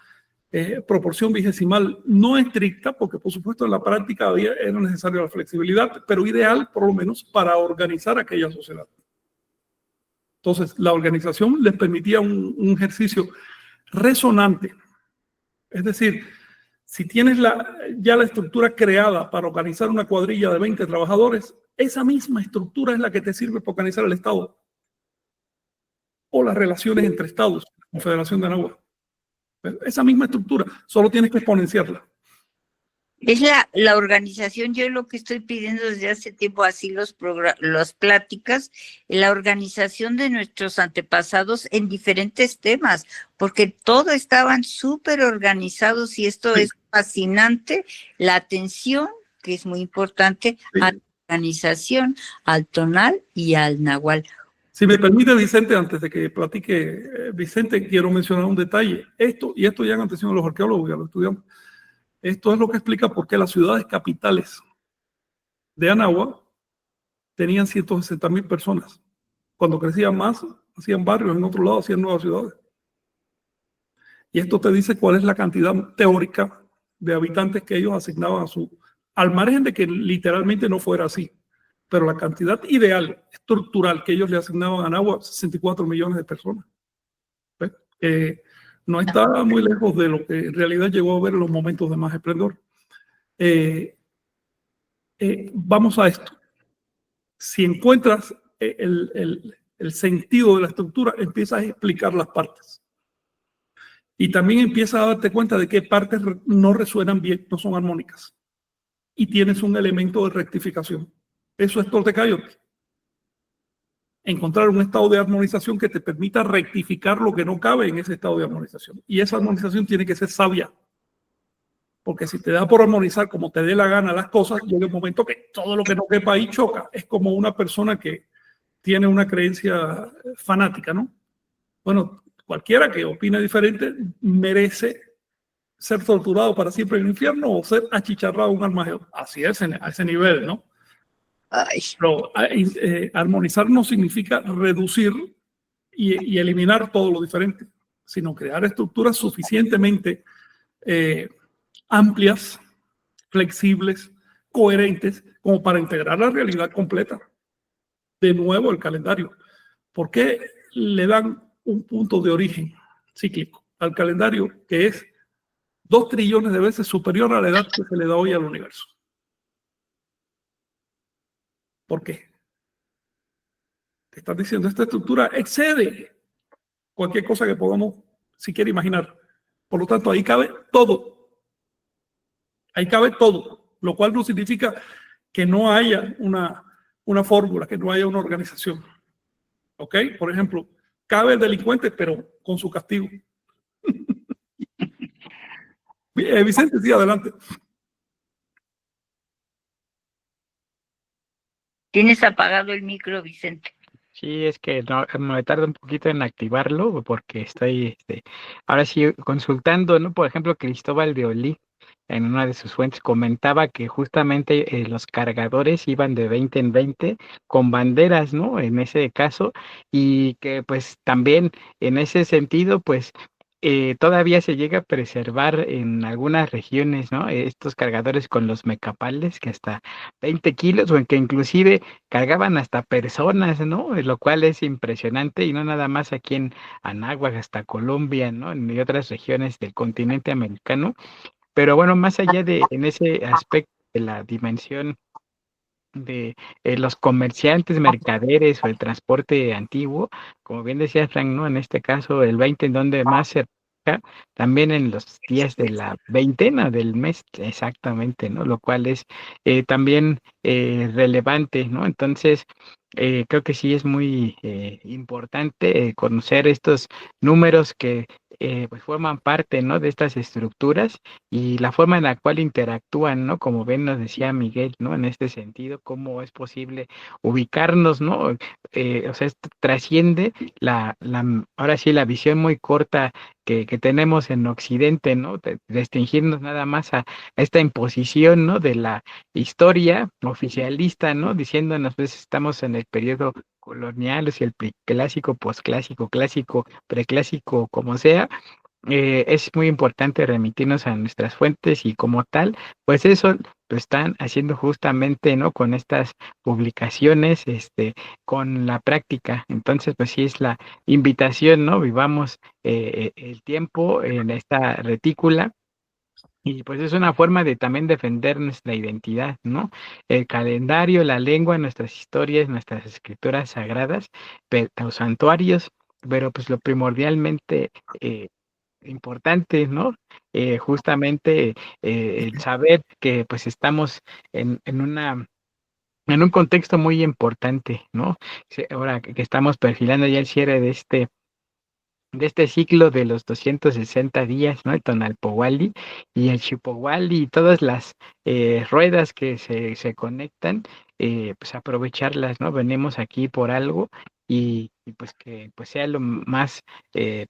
Speaker 2: proporción vigesimal no estricta, porque por supuesto en la práctica era necesaria la flexibilidad, pero ideal por lo menos para organizar aquella sociedad. Entonces, la organización les permitía un ejercicio resonante. Es decir, si tienes ya la estructura creada para organizar una cuadrilla de 20 trabajadores, esa misma estructura es la que te sirve para organizar el Estado o las relaciones entre Estados, Confederación de Anáhuac. Esa misma estructura, solo tienes que exponenciarla.
Speaker 4: Es la organización, yo lo que estoy pidiendo desde hace tiempo, así las pláticas, la organización de nuestros antepasados en diferentes temas, porque todo estaban súper organizados y esto
Speaker 2: Sí.
Speaker 4: es fascinante, la atención, que es muy importante,
Speaker 2: Sí.
Speaker 4: a la organización, al tonal y al nahual.
Speaker 2: Si me permite, Vicente, antes de que platique Vicente, quiero mencionar un detalle. Esto ya en atención a los arqueólogos y a los estudiantes. Esto es lo que explica por qué las ciudades capitales de Anáhuac tenían 160,000 personas. Cuando crecían más, hacían barrios, en otro lado hacían nuevas ciudades. Y esto te dice cuál es la cantidad teórica de habitantes que ellos asignaban al margen de que literalmente no fuera así. Pero la cantidad ideal, estructural, que ellos le asignaban a Anáhuac, 64 millones de personas. No está muy lejos de lo que en realidad llegó a ver en los momentos de más esplendor. Vamos a esto. Si encuentras el sentido de la estructura, empiezas a explicar las partes. Y también empiezas a darte cuenta de qué partes no resuenan bien, no son armónicas. Y tienes un elemento de rectificación. Eso es Toltecayote. Encontrar un estado de armonización que te permita rectificar lo que no cabe en ese estado de armonización. Y esa armonización tiene que ser sabia. Porque si te da por armonizar como te dé la gana las cosas, llega un momento que todo lo que no quepa ahí choca. Es como una persona que tiene una creencia fanática, ¿no? Bueno, cualquiera que opine diferente merece ser torturado para siempre en el infierno o ser achicharrado a un armagedón. Así es, a ese nivel, ¿no?
Speaker 4: Ay.
Speaker 2: Pero armonizar no significa reducir y eliminar todo lo diferente, sino crear estructuras suficientemente amplias, flexibles, coherentes, como para integrar la realidad completa. De nuevo, el calendario. ¿Por qué le dan un punto de origen cíclico al calendario que es 2 trillones de veces superior a la edad que se le da hoy al universo? ¿Por qué? Te están diciendo, esta estructura excede cualquier cosa que podamos siquiera imaginar. Por lo tanto, ahí cabe todo. Ahí cabe todo, lo cual no significa que no haya una fórmula, que no haya una organización. ¿Ok? Por ejemplo, cabe el delincuente, pero con su castigo. Vicente, sí, adelante.
Speaker 4: Tienes apagado el micro, Vicente.
Speaker 5: Sí, es que no, me tarda un poquito en activarlo porque estoy, ahora sí, consultando, ¿no? Por ejemplo, Cristóbal de Olí, en una de sus fuentes, comentaba que justamente los cargadores iban de 20 en 20 con banderas, ¿no? En ese caso, y que pues también en ese sentido, pues todavía se llega a preservar en algunas regiones, ¿no? Estos cargadores con los mecapales, que hasta 20 kilos, o en que inclusive cargaban hasta personas, ¿no? Lo cual es impresionante, y no nada más aquí en Anáhuac, hasta Colombia, ¿no? Y otras regiones del continente americano. Pero bueno, más allá de en ese aspecto de la dimensión de los comerciantes, mercaderes o el transporte antiguo, como bien decía Frank, ¿no? En este caso, el 20 en donde más se aplica, también en los días de la veintena del mes, exactamente, ¿no? Lo cual es también relevante, ¿no? Entonces, creo que sí es muy importante conocer estos números que pues forman parte, ¿no? De estas estructuras y la forma en la cual interactúan, ¿no? Como bien nos decía Miguel, ¿no? En este sentido, cómo es posible ubicarnos, ¿no? O sea, esto trasciende ahora sí, la visión muy corta que tenemos en Occidente, ¿no? De restringirnos nada más a esta imposición, ¿no? De la historia oficialista, ¿no? Diciéndonos, pues estamos en el periodo colonial, o sea, el clásico, posclásico, clásico, preclásico, como sea. Es muy importante remitirnos a nuestras fuentes y como tal, pues eso lo están haciendo justamente, ¿no? Con estas publicaciones, con la práctica. Entonces, pues sí es la invitación, ¿no? Vivamos el tiempo en esta retícula. Y pues es una forma de también defender nuestra identidad, ¿no? El calendario, la lengua, nuestras historias, nuestras escrituras sagradas, los santuarios, pero pues lo primordialmente importante, ¿no? Justamente el saber que pues estamos en un contexto muy importante, ¿no? Ahora que estamos perfilando ya el cierre de este ciclo de los 260 días, ¿no? El Tonalpohualli y el Xipohualli y todas las ruedas que se conectan, pues aprovecharlas, ¿no? Venimos aquí por algo y pues que pues sea lo más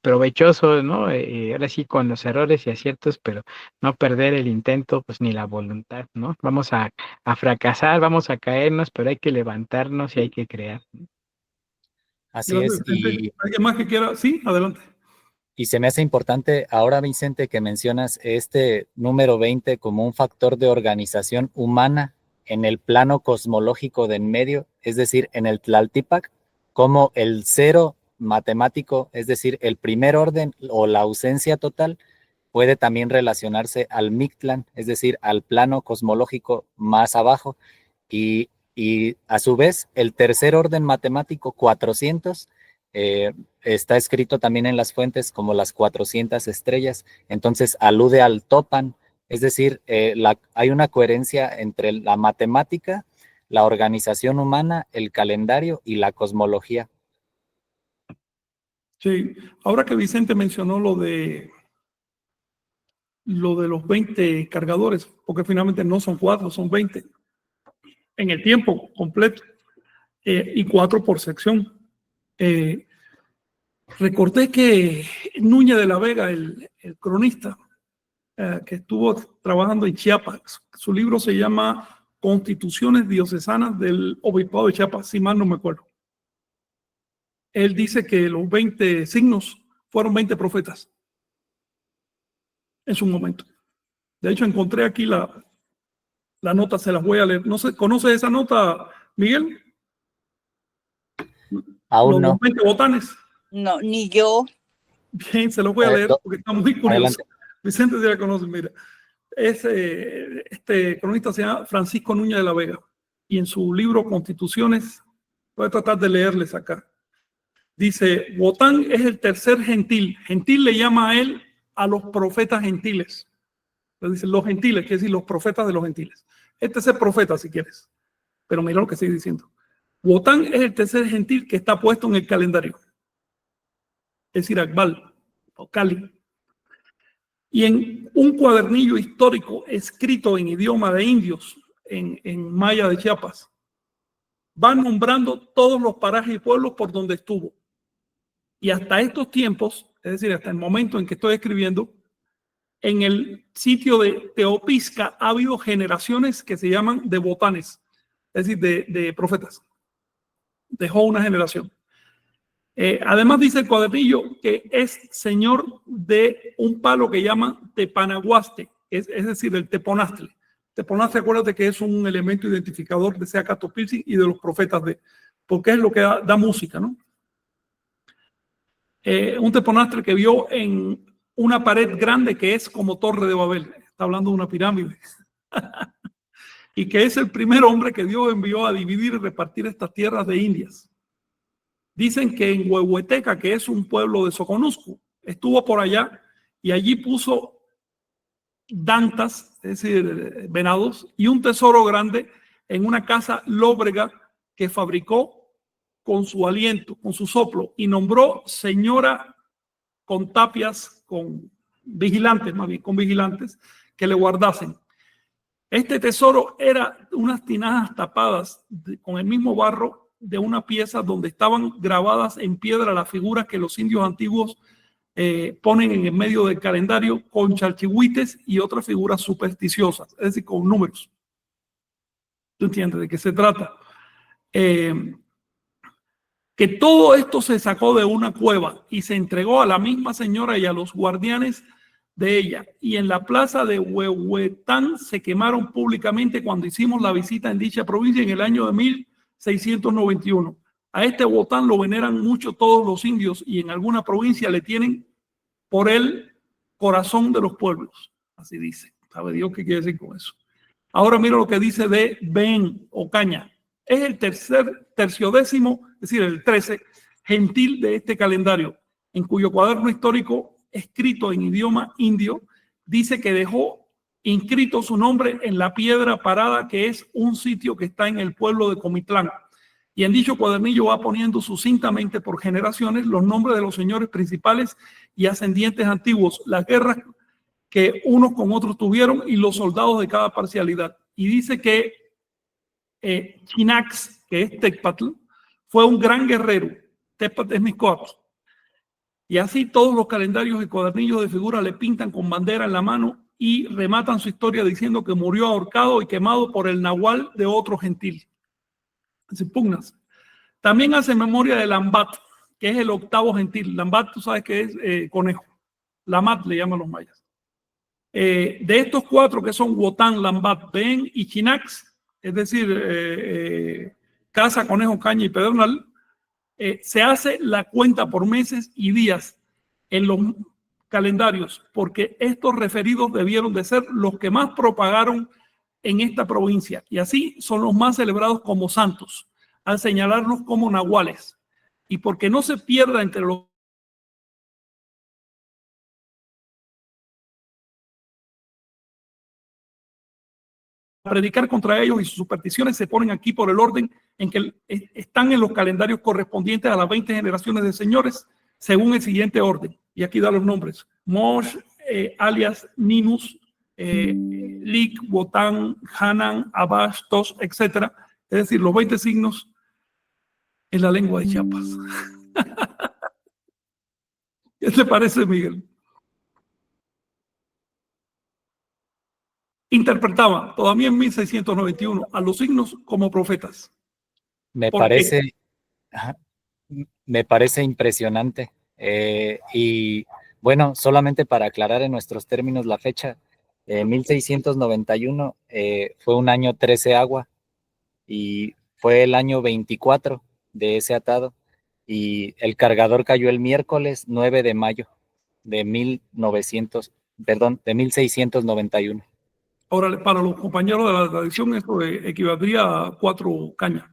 Speaker 5: provechoso, ¿no? Ahora sí con los errores y aciertos, pero no perder el intento, pues ni la voluntad, ¿no? Vamos a fracasar, vamos a caernos, pero hay que levantarnos y hay que crear, ¿no?
Speaker 3: Así
Speaker 2: Gracias,
Speaker 3: es,
Speaker 2: Vicente. ¿Alguien más que quiera? Sí, adelante.
Speaker 3: y se me hace importante ahora, Vicente, que mencionas este número 20 como un factor de organización humana en el plano cosmológico de en medio, es decir, en el Tlaltípac, como el cero matemático, es decir, el primer orden o la ausencia total, puede también relacionarse al Mictlán, es decir, al plano cosmológico más abajo, y a su vez el tercer orden matemático 400 está escrito también en las fuentes como las 400 estrellas, entonces alude al Topan, es decir, hay una coherencia entre la matemática, la organización humana, el calendario y la cosmología.
Speaker 2: Sí, ahora que Vicente mencionó lo de los 20 cargadores, porque finalmente no son 4, son 20 en el tiempo completo y 4 por sección. Recordé que Núñez de la Vega, el cronista que estuvo trabajando en Chiapas, su libro se llama Constituciones Diocesanas del Obispado de Chiapas, si mal no me acuerdo. Él dice que los 20 signos fueron 20 profetas en su momento. De hecho, encontré aquí la nota, se las voy a leer. No sé, ¿conoce esa nota, Miguel?
Speaker 3: Aún
Speaker 2: Los
Speaker 3: no.
Speaker 2: 20 botanes.
Speaker 4: No, ni yo.
Speaker 2: Bien, se los voy a leer porque está muy curioso.
Speaker 3: Adelante.
Speaker 2: Vicente se la conoce, mira. Este cronista se llama Francisco Núñez de la Vega y en su libro Constituciones, voy a tratar de leerles acá. Dice, Botán es el tercer gentil. Gentil le llama a él a los profetas gentiles. Le dice los gentiles, quiere decir los profetas de los gentiles. Este es el profeta si quieres. Pero mira lo que estoy diciendo. Botán es el tercer gentil que está puesto en el calendario. Es decir, Akbal o Cali. Y en un cuadernillo histórico escrito en idioma de indios, en maya de Chiapas, va nombrando todos los parajes y pueblos por donde estuvo. Y hasta estos tiempos, es decir, hasta el momento en que estoy escribiendo, en el sitio de Teopisca ha habido generaciones que se llaman de botanes, es decir, de profetas. Dejó una generación. Además dice el cuadernillo que es señor de un palo que llaman Tepanaguaste, es decir, el Teponastle. Teponastle, acuérdate que es un elemento identificador de Seacatopilsi y de los profetas porque es lo que da música, ¿no? Un Teponastle que vio en una pared grande que es como Torre de Babel, está hablando de una pirámide, y que es el primer hombre que Dios envió a dividir y repartir estas tierras de Indias. Dicen que en Huehueteca, que es un pueblo de Soconusco, estuvo por allá y allí puso dantas, es decir, venados, y un tesoro grande en una casa lóbrega que fabricó con su aliento, con su soplo, y nombró señora con tapias con vigilantes, más bien con vigilantes, que le guardasen. Este tesoro era unas tinajas tapadas con el mismo barro de una pieza donde estaban grabadas en piedra las figuras que los indios antiguos ponen en el medio del calendario con chalchihuites y otras figuras supersticiosas, es decir, con números. ¿Tú entiendes de qué se trata? Que todo esto se sacó de una cueva y se entregó a la misma señora y a los guardianes de ella. Y en la plaza de Huehuetán se quemaron públicamente cuando hicimos la visita en dicha provincia en el año de 1691. A este Huetán lo veneran mucho todos los indios y en alguna provincia le tienen por el corazón de los pueblos. Así dice. ¿Sabe Dios qué quiere decir con eso? Ahora mira lo que dice de Ben Ocaña. Es el terciodécimo, es decir, el 13 gentil de este calendario, en cuyo cuaderno histórico escrito en idioma indio dice que dejó inscrito su nombre en la piedra parada, que es un sitio que está en el pueblo de Comitlán. Y en dicho cuadernillo va poniendo sucintamente por generaciones los nombres de los señores principales y ascendientes antiguos, las guerras que unos con otros tuvieron y los soldados de cada parcialidad. Y dice que Chinax, que es Tecpatl, fue un gran guerrero. Tecpatl es Mixcoatl. Y así todos los calendarios y cuadernillos de figuras le pintan con bandera en la mano y rematan su historia diciendo que murió ahorcado y quemado por el nahual de otro gentil. Se pugnas. También hace memoria de Lambat, que es el octavo gentil. Lambat, tú sabes que es conejo. Lamat le llaman los mayas. De estos cuatro que son Wotan, Lambat, Ben y Chinax, es decir, Caza, Conejo, Caña y Pedernal, se hace la cuenta por meses y días en los calendarios, porque estos referidos debieron de ser los que más propagaron en esta provincia, y así son los más celebrados como santos, al señalarlos como nahuales, y porque no se pierda entre los predicar contra ellos y sus supersticiones se ponen aquí por el orden en que están en los calendarios correspondientes a las 20 generaciones de señores, según el siguiente orden. Y aquí da los nombres: Mosh, alias Ninus, Lik, Wotan, Hanan, Abash, Tos, etc. Es decir, los 20 signos en la lengua de Chiapas. ¿Qué te parece, Miguel? Interpretaba todavía en 1691 a los signos como profetas.
Speaker 3: Me
Speaker 2: ¿Por qué?
Speaker 3: parece impresionante. Y bueno, solamente para aclarar en nuestros términos la fecha, 1691 fue un año 13 agua y fue el año 24 de ese atado, y el cargador cayó el miércoles 9 de mayo de 1691.
Speaker 2: Ahora, para los compañeros de la tradición, esto equivaldría a 4 cañas.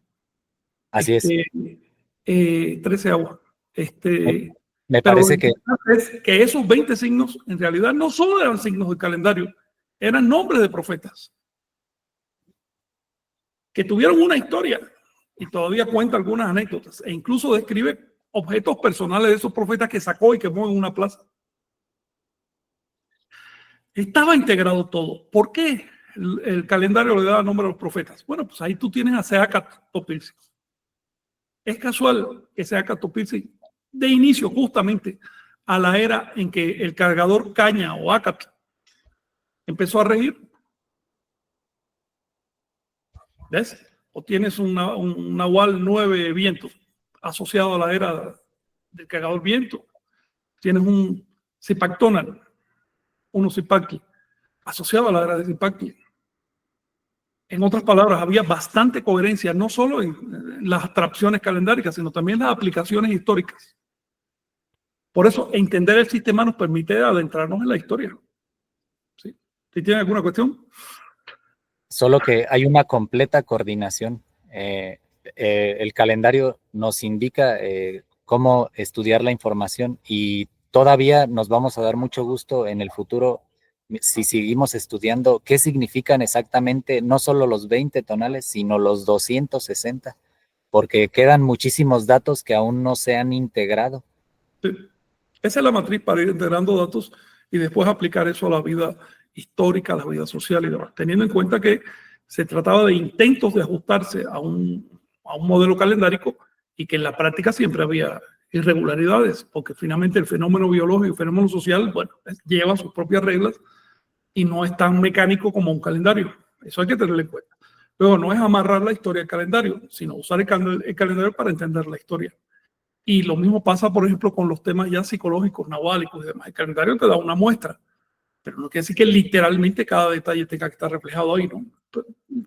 Speaker 3: Así es.
Speaker 2: 13 aguas.
Speaker 3: Me
Speaker 2: Pero lo
Speaker 3: parece que
Speaker 2: importante es que esos 20 signos en realidad no solo eran signos del calendario, eran nombres de profetas que tuvieron una historia y todavía cuenta algunas anécdotas e incluso describe objetos personales de esos profetas que sacó y quemó en una plaza. Estaba integrado todo. ¿Por qué el calendario le da nombre a los profetas? Bueno, pues ahí tú tienes a Seacat Topilsi. Es casual que Seacat Topilsi de inicio justamente a la era en que el cargador Caña o Acat empezó a regir. ¿Ves? O tienes un Nahual 9 vientos asociado a la era del cargador viento. Tienes un Zipactonal, uno Zipactli, asociado a la era de Zipactli. En otras palabras, había bastante coherencia, no solo en las abstracciones calendáricas, sino también en las aplicaciones históricas. Por eso, entender el sistema nos permite adentrarnos en la historia. ¿Sí? ¿Sí tienen alguna cuestión?
Speaker 3: solo que hay una completa coordinación. El calendario nos indica cómo estudiar la información, y todavía nos vamos a dar mucho gusto en el futuro si seguimos estudiando qué significan exactamente no solo los 20 tonales, sino los 260, porque quedan muchísimos datos que aún no se han integrado.
Speaker 2: Sí. Esa es la matriz para ir integrando datos y después aplicar eso a la vida histórica, a la vida social y demás, teniendo en cuenta que se trataba de intentos de ajustarse a un modelo calendárico y que en la práctica siempre había irregularidades, porque finalmente el fenómeno biológico y el fenómeno social, bueno, lleva sus propias reglas y no es tan mecánico como un calendario. Eso hay que tenerlo en cuenta. Luego, no es amarrar la historia al calendario, sino usar el calendario para entender la historia. Y lo mismo pasa, por ejemplo, con los temas ya psicológicos, nahuálicos y demás. El calendario te da una muestra, pero no quiere decir que literalmente cada detalle tenga que estar reflejado ahí, ¿no?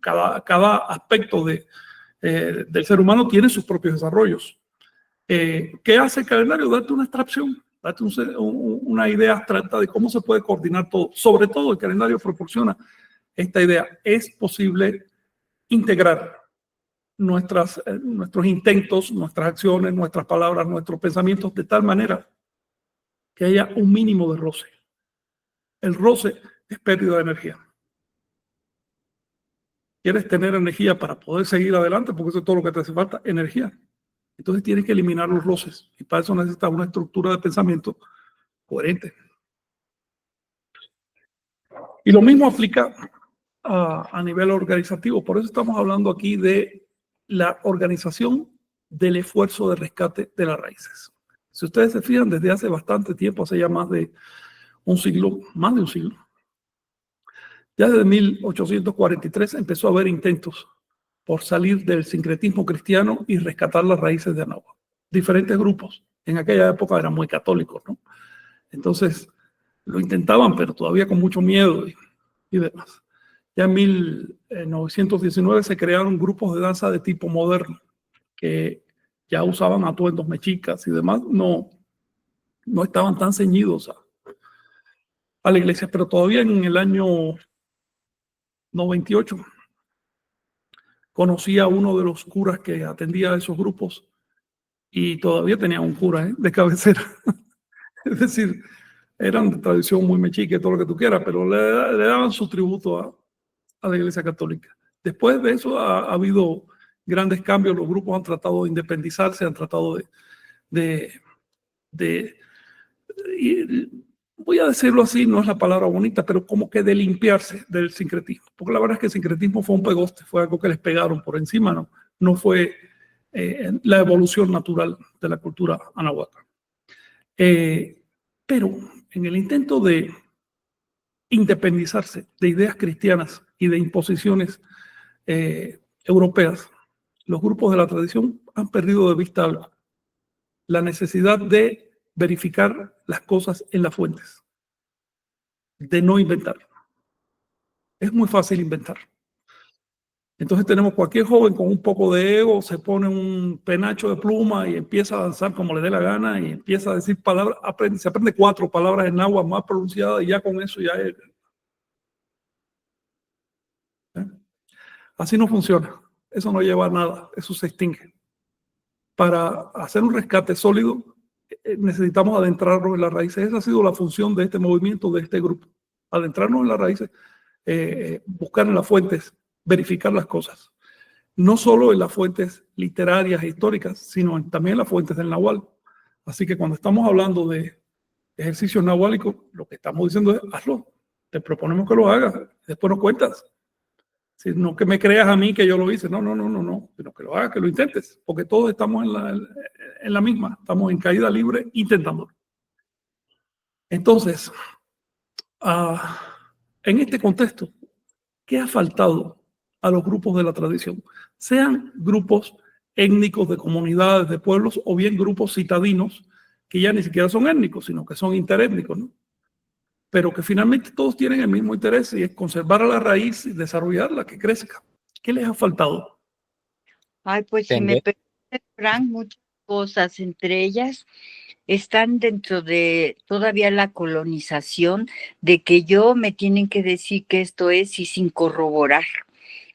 Speaker 2: Cada aspecto del ser humano tiene sus propios desarrollos. ¿Qué hace el calendario? Darte una abstracción, darte una idea abstracta de cómo se puede coordinar todo. Sobre todo el calendario proporciona esta idea. Es posible integrar nuestros intentos, nuestras acciones, nuestras palabras, nuestros pensamientos de tal manera que haya un mínimo de roce. El roce es pérdida de energía. Quieres tener energía para poder seguir adelante, porque eso es todo lo que te hace falta, energía. Entonces tienes que eliminar los roces y para eso necesitas una estructura de pensamiento coherente. Y lo mismo aplica a nivel organizativo. Por eso estamos hablando aquí de la organización del esfuerzo de rescate de las raíces. Si ustedes se fijan, desde hace bastante tiempo, hace ya más de un siglo, ya desde 1843 empezó a haber intentos por salir del sincretismo cristiano y rescatar las raíces de Anáhuac. Diferentes grupos, en aquella época eran muy católicos, ¿no? Entonces lo intentaban, pero todavía con mucho miedo y demás. Ya en 1919 se crearon grupos de danza de tipo moderno, que ya usaban atuendos mexicas y demás, no estaban tan ceñidos a la iglesia, pero todavía en el año 98 conocí a uno de los curas que atendía a esos grupos y todavía tenía un cura de cabecera. Es decir, eran de tradición muy mexica y todo lo que tú quieras, pero le daban su tributo a la Iglesia Católica. Después de eso ha habido grandes cambios, los grupos han tratado de independizarse, han tratado voy a decirlo así, no es la palabra bonita, pero como que de limpiarse del sincretismo. Porque la verdad es que el sincretismo fue un pegoste, fue algo que les pegaron por encima, no fue la evolución natural de la cultura anahuaca. Pero en el intento de independizarse de ideas cristianas y de imposiciones europeas, los grupos de la tradición han perdido de vista algo: la necesidad de verificar las cosas en las fuentes, de no inventar. Es muy fácil inventar. Entonces tenemos cualquier joven con un poco de ego, se pone un penacho de pluma y empieza a danzar como le dé la gana y empieza a decir palabras, se aprende 4 palabras en náhuatl más pronunciadas y ya con eso ya es. Así no funciona. Eso no lleva a nada, eso se extingue. Para hacer un rescate sólido necesitamos adentrarnos en las raíces. Esa ha sido la función de este movimiento, de este grupo. Adentrarnos en las raíces, buscar en las fuentes, verificar las cosas. No solo en las fuentes literarias e históricas, sino también en las fuentes del Nahual. Así que cuando estamos hablando de ejercicios nahuálicos, lo que estamos diciendo es: hazlo. Te proponemos que lo hagas, después nos cuentas. No que me creas a mí que yo lo hice, no, sino que lo hagas, que lo intentes, porque todos estamos en la misma, estamos en caída libre intentándolo. Entonces, en este contexto, ¿qué ha faltado a los grupos de la tradición? Sean grupos étnicos de comunidades, de pueblos, o bien grupos citadinos, que ya ni siquiera son étnicos, sino que son interétnicos, ¿no? Pero que finalmente todos tienen el mismo interés, y es conservar a la raíz y desarrollarla, que crezca. ¿Qué les ha faltado?
Speaker 4: Ay, pues si me permite, Frank, muchas cosas, entre ellas están dentro de todavía la colonización, de que me tienen que decir que esto es y sin corroborar.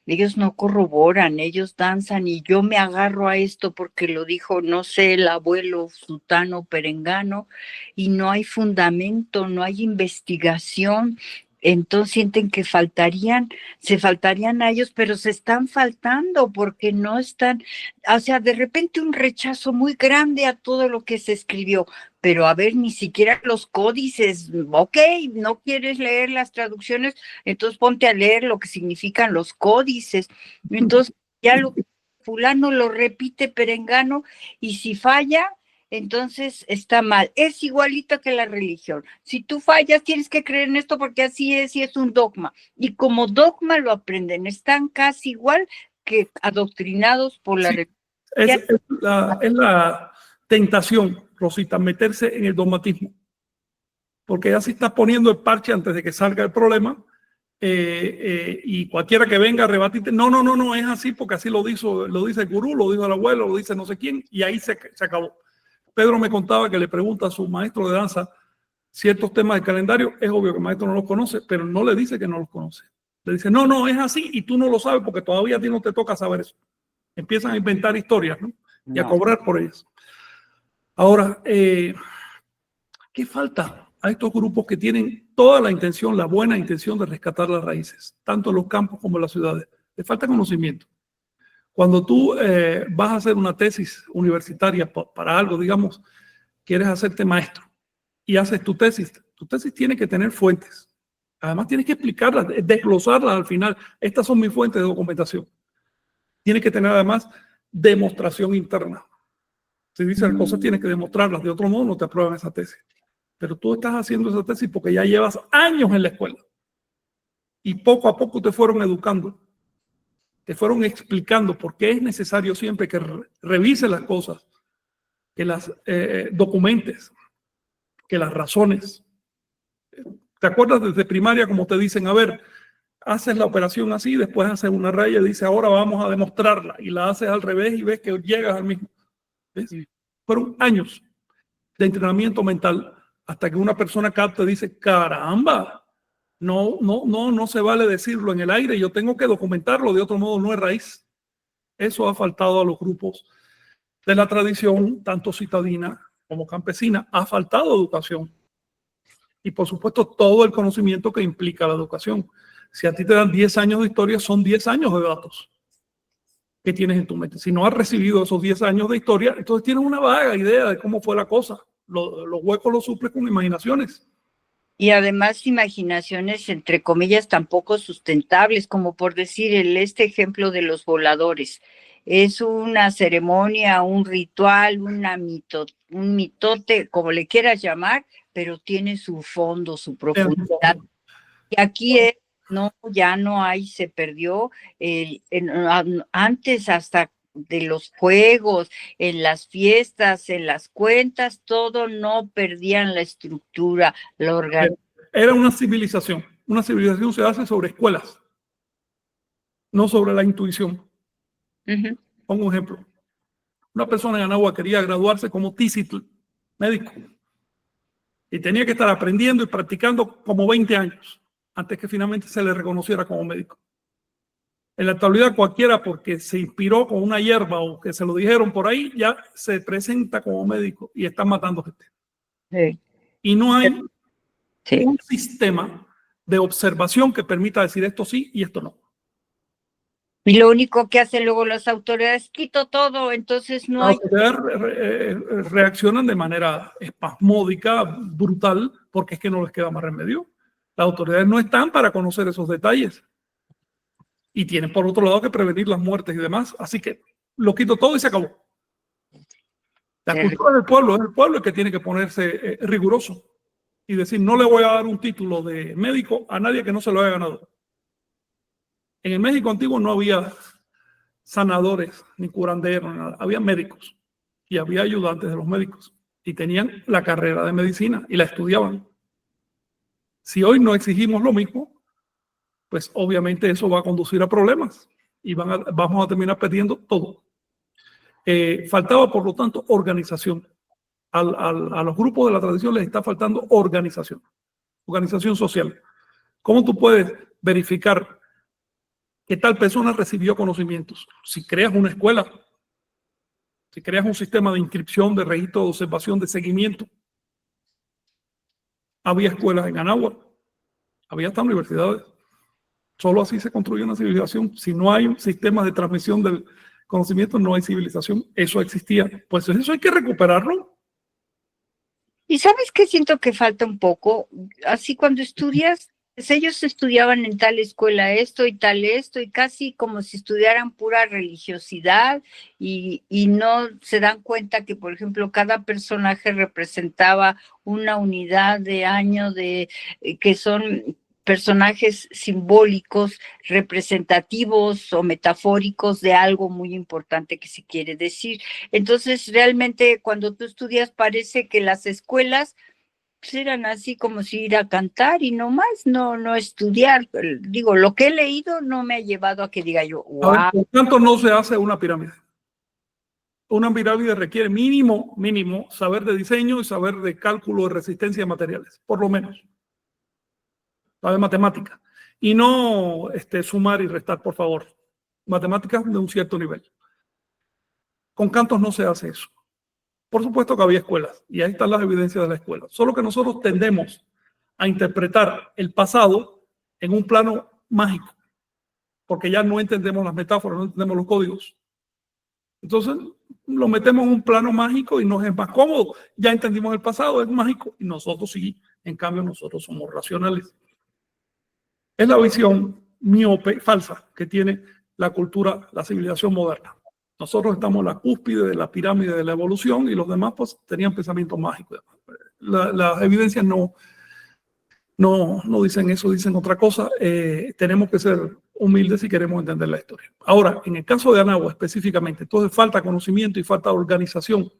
Speaker 4: Ellos no corroboran, ellos danzan y yo me agarro a esto porque lo dijo, no sé, el abuelo sutano perengano, y no hay fundamento, no hay investigación. Entonces sienten que se faltarían a ellos, pero se están faltando porque no están, o sea, de repente un rechazo muy grande a todo lo que se escribió, pero a ver, ni siquiera los códices, ok, no quieres leer las traducciones, entonces ponte a leer lo que significan los códices. Entonces, ya lo fulano lo repite perengano, y si falla, entonces está mal. Es igualito que la religión. Si tú fallas, tienes que creer en esto porque así es y es un dogma. Y como dogma lo aprenden, están casi igual que adoctrinados por la religión.
Speaker 2: Es la tentación, Rosita, meterse en el dogmatismo. Porque ya se está poniendo el parche antes de que salga el problema. Y cualquiera que venga a rebatirte, no, es así porque así lo dice el gurú, lo dijo el abuelo, lo dice no sé quién, y ahí se acabó. Pedro me contaba que le pregunta a su maestro de danza ciertos temas del calendario. Es obvio que el maestro no los conoce, pero no le dice que no los conoce. Le dice, no, es así y tú no lo sabes porque todavía a ti no te toca saber eso. Empiezan a inventar historias, ¿no? Y a cobrar por ellas. Ahora, ¿qué falta a estos grupos que tienen toda la intención, la buena intención de rescatar las raíces, tanto en los campos como en las ciudades? Les falta conocimiento. Cuando tú vas a hacer una tesis universitaria para algo, digamos, quieres hacerte maestro y haces tu tesis tiene que tener fuentes. Además, tienes que explicarlas, desglosarlas al final. Estas son mis fuentes de documentación. Tienes que tener además demostración interna. Si dices cosas, tienes que demostrarlas. De otro modo, no te aprueban esa tesis. Pero tú estás haciendo esa tesis porque ya llevas años en la escuela. Y poco a poco te fueron educando. Te fueron explicando por qué es necesario siempre que revises las cosas, que las documentes, que las razones. ¿Te acuerdas desde primaria como te dicen, a ver, haces la operación así, después haces una raya y dice, ahora vamos a demostrarla, y la haces al revés y ves que llegas al mismo? ¿Ves? Fueron años de entrenamiento mental hasta que una persona capta y dice, caramba, no se vale decirlo en el aire, yo tengo que documentarlo, de otro modo no es raíz. Eso ha faltado a los grupos de la tradición, tanto citadina como campesina. Ha faltado educación. Y por supuesto todo el conocimiento que implica la educación. Si a ti te dan 10 años de historia, son 10 años de datos que tienes en tu mente. Si no has recibido esos 10 años de historia, entonces tienes una vaga idea de cómo fue la cosa. Los huecos los suples con imaginaciones.
Speaker 4: Y además imaginaciones, entre comillas, tampoco sustentables, como por decir este ejemplo de los voladores. Es una ceremonia, un ritual, un mitote, como le quieras llamar, pero tiene su fondo, su profundidad. Y aquí no, ya no hay, se perdió. Antes hasta de los juegos, en las fiestas, en las cuentas, todo no perdían la estructura, la organización.
Speaker 2: Era una civilización. Una civilización se hace sobre escuelas, no sobre la intuición. Pongo un ejemplo. Una persona en Anagua quería graduarse como Tícitl, médico, y tenía que estar aprendiendo y practicando como 20 años antes que finalmente se le reconociera como médico. En la actualidad cualquiera, porque se inspiró con una hierba o que se lo dijeron por ahí, ya se presenta como médico y está matando gente.
Speaker 4: Sí.
Speaker 2: Y no hay un sistema de observación que permita decir esto sí y esto no.
Speaker 4: Y lo único que hacen luego las autoridades, quito todo, entonces no hay...
Speaker 2: Las autoridades reaccionan de manera espasmódica, brutal, porque es que no les queda más remedio. Las autoridades no están para conocer esos detalles. Y tienen, por otro lado, que prevenir las muertes y demás. Así que lo quito todo y se acabó. La cultura del pueblo es el pueblo el que tiene que ponerse riguroso y decir, no le voy a dar un título de médico a nadie que no se lo haya ganado. En el México antiguo no había sanadores ni curanderos, nada. Había médicos y había ayudantes de los médicos y tenían la carrera de medicina y la estudiaban. Si hoy no exigimos lo mismo, pues obviamente eso va a conducir a problemas y vamos a terminar perdiendo todo. Faltaba, por lo tanto, organización. A los grupos de la tradición les está faltando organización social. ¿Cómo tú puedes verificar que tal persona recibió conocimientos? Si creas una escuela, si creas un sistema de inscripción, de registro, de observación, de seguimiento. Había escuelas en Anagua, había hasta universidades. Solo así se construye una civilización. Si no hay un sistema de transmisión del conocimiento, no hay civilización. Eso existía. Pues eso hay que recuperarlo.
Speaker 4: Y sabes qué siento que falta un poco, así cuando estudias, pues ellos estudiaban en tal escuela esto y tal esto, y casi como si estudiaran pura religiosidad, y no se dan cuenta que, por ejemplo, cada personaje representaba una unidad de año de que son personajes simbólicos, representativos o metafóricos de algo muy importante que se quiere decir. Entonces, realmente cuando tú estudias parece que las escuelas pues, eran así como si ir a cantar y no más, no estudiar. Digo, lo que he leído no me ha llevado a que diga yo,
Speaker 2: A ver,
Speaker 4: wow.
Speaker 2: por tanto, no se hace una pirámide. Una pirámide requiere mínimo saber de diseño y saber de cálculo de resistencia de materiales, por lo menos. Saber matemática. Y no sumar y restar, por favor. Matemáticas de un cierto nivel. Con cantos no se hace eso. Por supuesto que había escuelas, y ahí están las evidencias de la escuela. Solo que nosotros tendemos a interpretar el pasado en un plano mágico, porque ya no entendemos las metáforas, no entendemos los códigos. Entonces lo metemos en un plano mágico y nos es más cómodo. Ya entendimos el pasado, es mágico, y nosotros sí, en cambio nosotros somos racionales. Es la visión miope, falsa, que tiene la cultura, la civilización moderna. Nosotros estamos en la cúspide de la pirámide de la evolución y los demás pues tenían pensamientos mágicos. Las evidencias no dicen eso, dicen otra cosa. Tenemos que ser humildes si queremos entender la historia. Ahora, en el caso de Anáhuac específicamente, entonces falta conocimiento y falta organización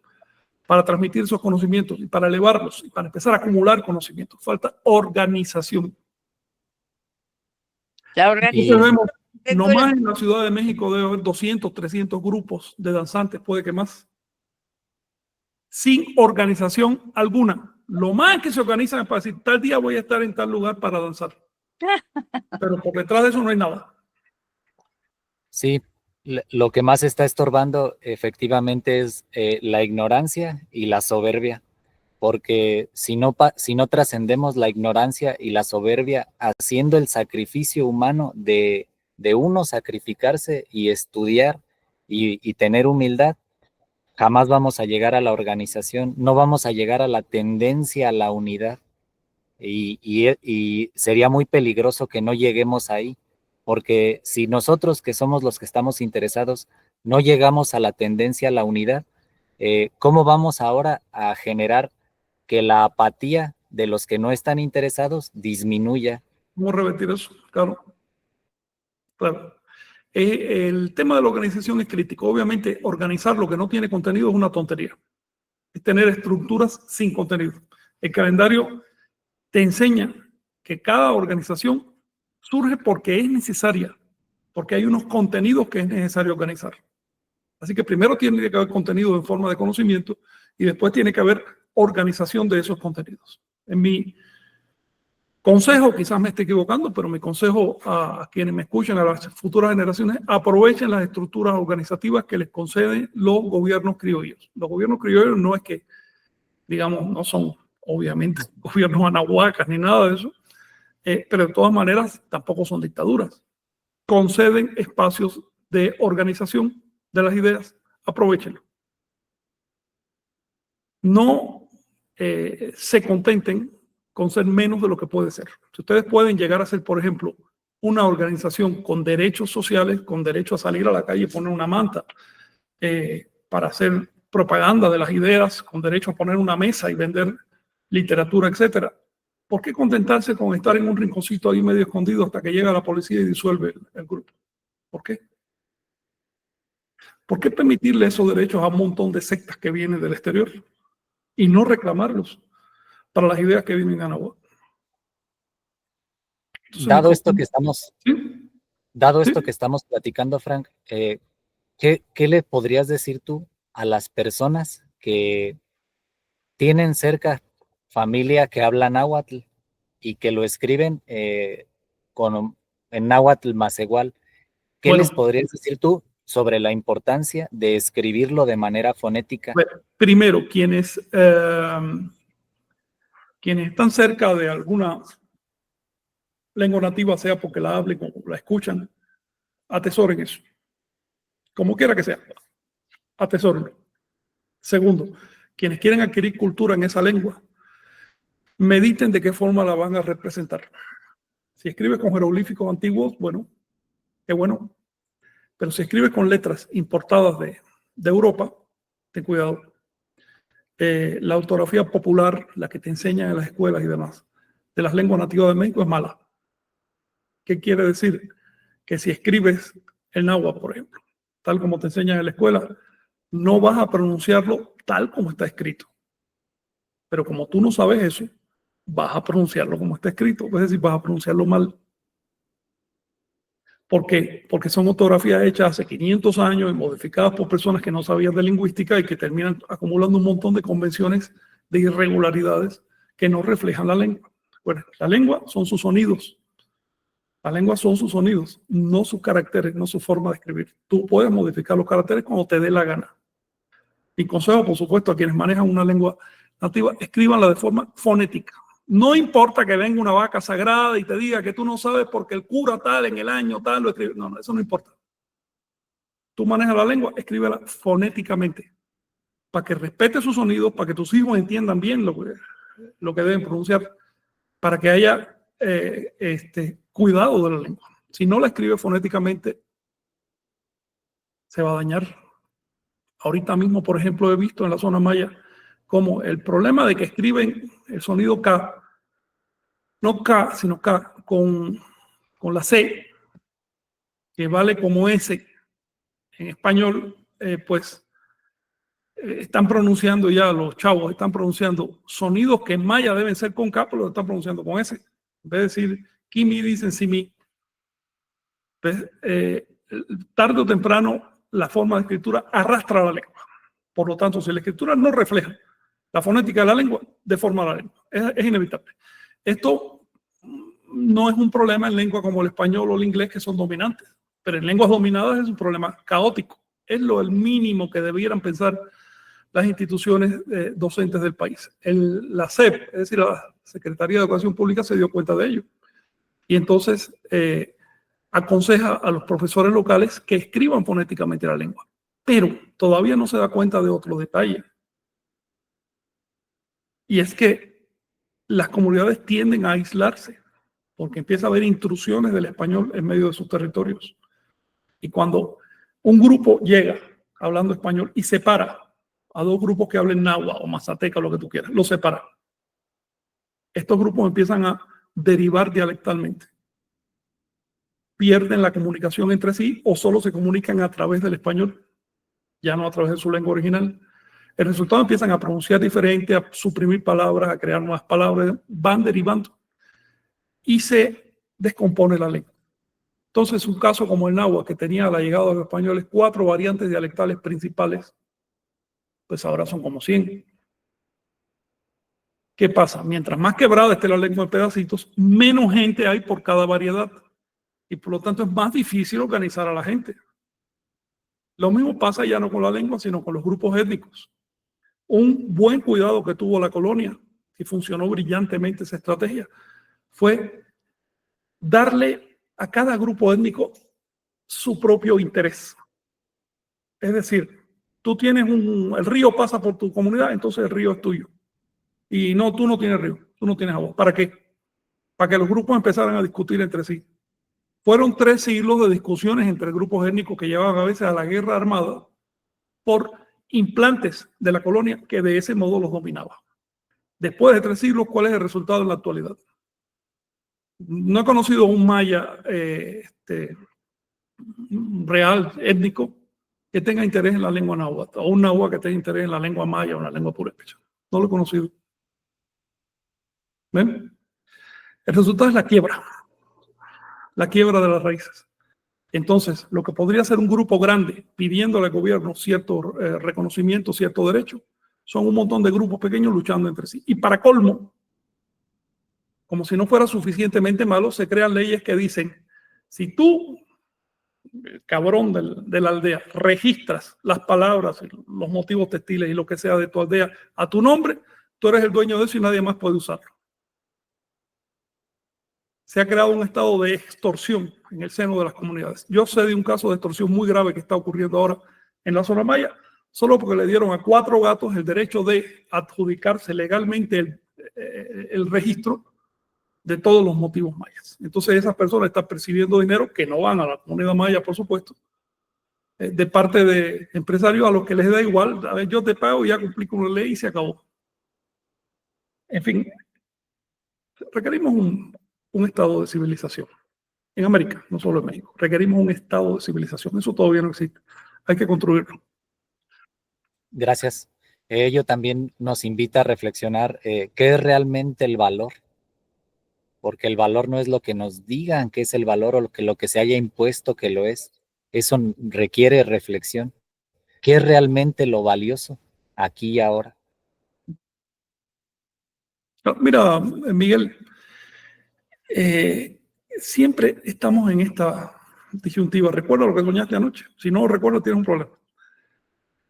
Speaker 2: para transmitir esos conocimientos y para elevarlos y para empezar a acumular conocimientos. Falta organización.
Speaker 4: La
Speaker 2: Entonces
Speaker 4: organización.
Speaker 2: vemos, nomás en la Ciudad de México debe haber 200, 300 grupos de danzantes, puede que más, sin organización alguna. Lo más que se organizan es para decir, tal día voy a estar en tal lugar para danzar. Pero por detrás de eso no hay nada.
Speaker 3: Sí, lo que más está estorbando efectivamente es la ignorancia y la soberbia, porque si no trascendemos la ignorancia y la soberbia haciendo el sacrificio humano de uno sacrificarse y estudiar y tener humildad, jamás vamos a llegar a la organización, no vamos a llegar a la tendencia a la unidad. Y sería muy peligroso que no lleguemos ahí, porque si nosotros que somos los que estamos interesados no llegamos a la tendencia a la unidad, ¿cómo vamos ahora a generar que la apatía de los que no están interesados disminuya?
Speaker 2: ¿Cómo revertir eso? Claro. Claro. El tema de la organización es crítico. Obviamente, organizar lo que no tiene contenido es una tontería. Es tener estructuras sin contenido. El calendario te enseña que cada organización surge porque es necesaria, porque hay unos contenidos que es necesario organizar. Así que primero tiene que haber contenido en forma de conocimiento y después tiene que haber organización de esos contenidos. En mi consejo, quizás me esté equivocando, pero mi consejo a quienes me escuchan, a las futuras generaciones, aprovechen las estructuras organizativas que les conceden los gobiernos criollos. Los gobiernos criollos no es que, digamos, no son obviamente gobiernos anahuacas ni nada de eso, pero de todas maneras tampoco son dictaduras. Conceden espacios de organización de las ideas, aprovechenlo. No se contenten con ser menos de lo que puede ser. Si ustedes pueden llegar a ser, por ejemplo, una organización con derechos sociales, con derecho a salir a la calle y poner una manta para hacer propaganda de las ideas, con derecho a poner una mesa y vender literatura, etcétera. ¿Por qué contentarse con estar en un rinconcito ahí medio escondido hasta que llega la policía y disuelve el grupo? ¿Por qué? ¿Por qué permitirle esos derechos a un montón de sectas que vienen del exterior y no reclamarlos para las ideas que vienen a Anáhuac?
Speaker 3: Dado esto que estamos,
Speaker 2: ¿sí?
Speaker 3: dado
Speaker 2: ¿Sí?
Speaker 3: esto que estamos platicando, Frank, ¿qué le podrías decir tú a las personas que tienen cerca familia que habla náhuatl y que lo escriben en náhuatl macehual? ¿Qué
Speaker 2: Bueno,
Speaker 3: les podrías decir tú sobre la importancia de escribirlo de manera fonética?
Speaker 2: bueno, primero, quienes están cerca de alguna lengua nativa, sea porque la hablen o la escuchan, atesoren eso. Como quiera que sea, atesórenlo. Segundo, quienes quieren adquirir cultura en esa lengua, mediten de qué forma la van a representar. Si escribes con jeroglíficos antiguos, bueno, qué bueno. Pero si escribes con letras importadas de Europa, ten cuidado. La ortografía popular, la que te enseñan en las escuelas y demás, de las lenguas nativas de México es mala. ¿Qué quiere decir? Que si escribes el náhuatl, por ejemplo, tal como te enseñan en la escuela, no vas a pronunciarlo tal como está escrito. Pero como tú no sabes eso, vas a pronunciarlo como está escrito, es decir, vas a pronunciarlo mal. ¿Por qué? Porque son ortografías hechas hace 500 años y modificadas por personas que no sabían de lingüística y que terminan acumulando un montón de convenciones de irregularidades que no reflejan la lengua. Bueno, la lengua son sus sonidos. La lengua son sus sonidos, no sus caracteres, no su forma de escribir. Tú puedes modificar los caracteres cuando te dé la gana. Mi consejo, por supuesto, a quienes manejan una lengua nativa, escríbanla de forma fonética. No importa que venga una vaca sagrada y te diga que tú no sabes porque el cura tal en el año tal lo escribe. No, eso no importa. Tú manejas la lengua, escríbela fonéticamente para que respete sus sonidos, para que tus hijos entiendan bien lo que deben pronunciar, para que haya cuidado de la lengua. Si no la escribe fonéticamente, se va a dañar. Ahorita mismo, por ejemplo, he visto en la zona maya como el problema de que escriben el sonido K, no K, sino K, con la C, que vale como S en español, están pronunciando ya, los chavos están pronunciando sonidos que en maya deben ser con K, pero lo están pronunciando con S. En vez de decir Kimi, dicen Simi. Tarde o temprano, la forma de escritura arrastra la lengua. Por lo tanto, si la escritura no refleja la fonética de la lengua, deforma la lengua. Es inevitable. Esto no es un problema en lengua como el español o el inglés, que son dominantes, pero en lenguas dominadas es un problema caótico. Es el mínimo que debieran pensar las instituciones docentes del país. La SEP, es decir, la Secretaría de Educación Pública, se dio cuenta de ello. Y entonces aconseja a los profesores locales que escriban fonéticamente la lengua. Pero todavía no se da cuenta de otro detalle. Y es que las comunidades tienden a aislarse porque empieza a haber intrusiones del español en medio de sus territorios. Y cuando un grupo llega hablando español y separa a dos grupos que hablen náhuatl o mazateca, lo que tú quieras, los separa. Estos grupos empiezan a derivar dialectalmente. Pierden la comunicación entre sí o solo se comunican a través del español, ya no a través de su lengua original. El resultado, empiezan a pronunciar diferente, a suprimir palabras, a crear nuevas palabras, van derivando y se descompone la lengua. Entonces, un caso como el náhuatl, que tenía a la llegada de los españoles 4 variantes dialectales principales, pues ahora son como 100. ¿Qué pasa? Mientras más quebrada esté la lengua en pedacitos, menos gente hay por cada variedad. Y por lo tanto es más difícil organizar a la gente. Lo mismo pasa ya no con la lengua, sino con los grupos étnicos. Un buen cuidado que tuvo la colonia, y funcionó brillantemente esa estrategia, fue darle a cada grupo étnico su propio interés. Es decir, tú tienes el río pasa por tu comunidad, entonces el río es tuyo. Y no, tú no tienes río, tú no tienes agua. ¿Para qué? Para que los grupos empezaran a discutir entre sí. Fueron 3 siglos de discusiones entre grupos étnicos que llevaban a veces a la guerra armada por implantes de la colonia que de ese modo los dominaba. Después de 3 siglos, ¿cuál es el resultado en la actualidad? No he conocido un maya real, étnico, que tenga interés en la lengua náhuatl, o un náhuatl que tenga interés en la lengua maya o en la lengua purépecha. No lo he conocido. ¿Ven? El resultado es la quiebra de las raíces. Entonces, lo que podría ser un grupo grande pidiéndole al gobierno cierto reconocimiento, cierto derecho, son un montón de grupos pequeños luchando entre sí. Y para colmo, como si no fuera suficientemente malo, se crean leyes que dicen, si tú, cabrón de la aldea, registras las palabras, los motivos textiles y lo que sea de tu aldea a tu nombre, tú eres el dueño de eso y nadie más puede usarlo. Se ha creado un estado de extorsión en el seno de las comunidades. Yo sé de un caso de extorsión muy grave que está ocurriendo ahora en la zona maya, solo porque le dieron a 4 gatos el derecho de adjudicarse legalmente el registro de todos los motivos mayas. Entonces esas personas están percibiendo dinero que no van a la comunidad maya, por supuesto, de parte de empresarios a los que les da igual. A ver, yo te pago, ya cumplí con la ley y se acabó. En fin, requerimos un estado de civilización. En América, no solo en México. Requerimos un estado de civilización. Eso todavía no existe. Hay que construirlo.
Speaker 3: Gracias. Ello también nos invita a reflexionar qué es realmente el valor, porque el valor no es lo que nos digan que es el valor o lo que se haya impuesto que lo es. Eso requiere reflexión. ¿Qué es realmente lo valioso aquí y ahora?
Speaker 2: Mira, Miguel, siempre estamos en esta disyuntiva. Recuerda lo que soñaste anoche. Si no lo recuerdas, tienes un problema.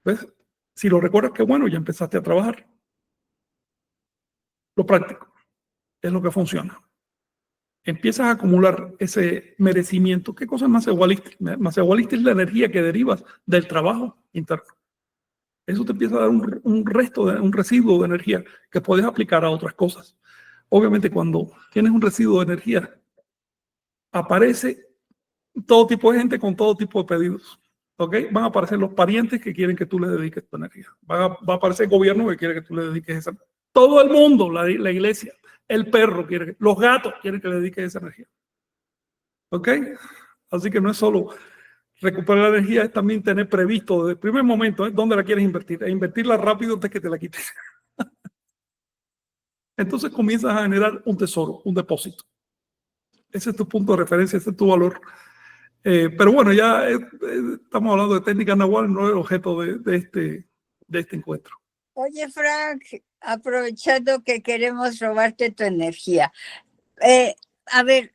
Speaker 2: ¿Ves? Si lo recuerdas, qué bueno, ya empezaste a trabajar. Lo práctico es lo que funciona. Empiezas a acumular ese merecimiento. ¿Qué cosa es más igualista? Más igualista es la energía que derivas del trabajo interno. Eso te empieza a dar un residuo de energía que puedes aplicar a otras cosas. Obviamente, cuando tienes un residuo de energía, aparece todo tipo de gente con todo tipo de pedidos. ¿Ok? Van a aparecer los parientes que quieren que tú les dediques tu energía. Va a aparecer el gobierno que quiere que tú le dediques esa. Todo el mundo, la iglesia, el perro quiere, los gatos quieren que le dediques esa energía. ¿Ok? Así que no es solo recuperar la energía, es también tener previsto desde el primer momento dónde la quieres invertir, e invertirla rápido antes que te la quites. Entonces comienzas a generar un tesoro, un depósito. Ese es tu punto de referencia, ese es tu valor. Pero bueno, ya estamos hablando de técnica nahual, no es el objeto de este encuentro.
Speaker 4: Oye, Frank, aprovechando que queremos robarte tu energía, a ver,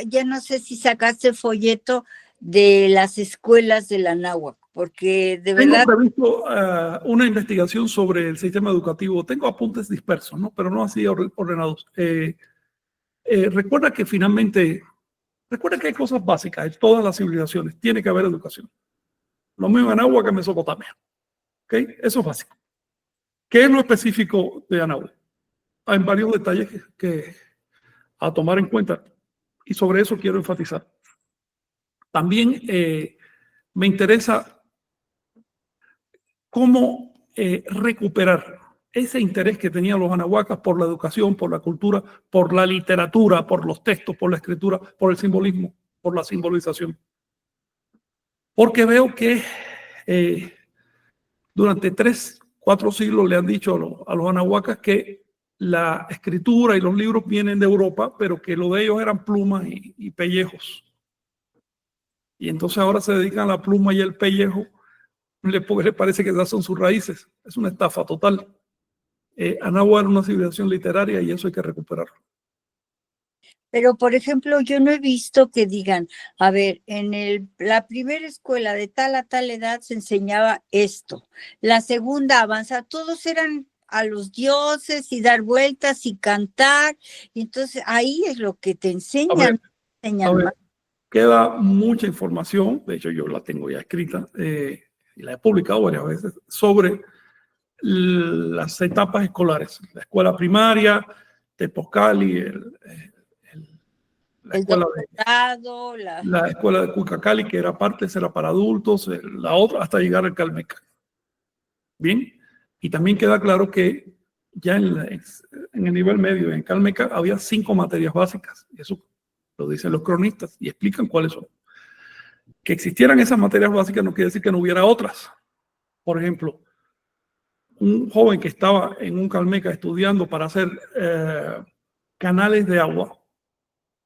Speaker 4: ya no sé si sacaste folleto de las escuelas de la náhuatl, porque de verdad...
Speaker 2: Tengo previsto una investigación sobre el sistema educativo. Tengo apuntes dispersos, ¿no? Pero no así ordenados. Recuerda que finalmente, recuerda que hay cosas básicas en todas las civilizaciones. Tiene que haber educación. Lo mismo en Anáhuac que en Mesopotamia. ¿Ok? Eso es básico. ¿Qué es lo específico de Anáhuac? Hay varios detalles que a tomar en cuenta y sobre eso quiero enfatizar. También me interesa cómo recuperar ese interés que tenían los anahuacas por la educación, por la cultura, por la literatura, por los textos, por la escritura, por el simbolismo, por la simbolización. Porque veo que durante 3, 4 siglos le han dicho a los anahuacas que la escritura y los libros vienen de Europa, pero que lo de ellos eran plumas y pellejos. Y entonces ahora se dedican a la pluma y el pellejo, le parece que esas son sus raíces. Es una estafa total. Anáhuac era una civilización literaria y eso hay que recuperarlo.
Speaker 4: Pero, por ejemplo, yo no he visto que digan, a ver, en la primera escuela de tal a tal edad se enseñaba esto, la segunda avanza, todos eran a los dioses y dar vueltas y cantar, y entonces ahí es lo que te enseñan.
Speaker 2: A ver, queda mucha información, de hecho yo la tengo ya escrita y la he publicado varias veces, sobre las etapas escolares, la escuela primaria, Tepozcali, la escuela de Cucacali, que era parte, era para adultos, la otra hasta llegar al Calmeca. Bien, y también queda claro que ya en el nivel medio, en Calmeca, había 5 materias básicas, eso lo dicen los cronistas y explican cuáles son. Que existieran esas materias básicas no quiere decir que no hubiera otras. Por ejemplo, un joven que estaba en un Calmeca estudiando para hacer canales de agua.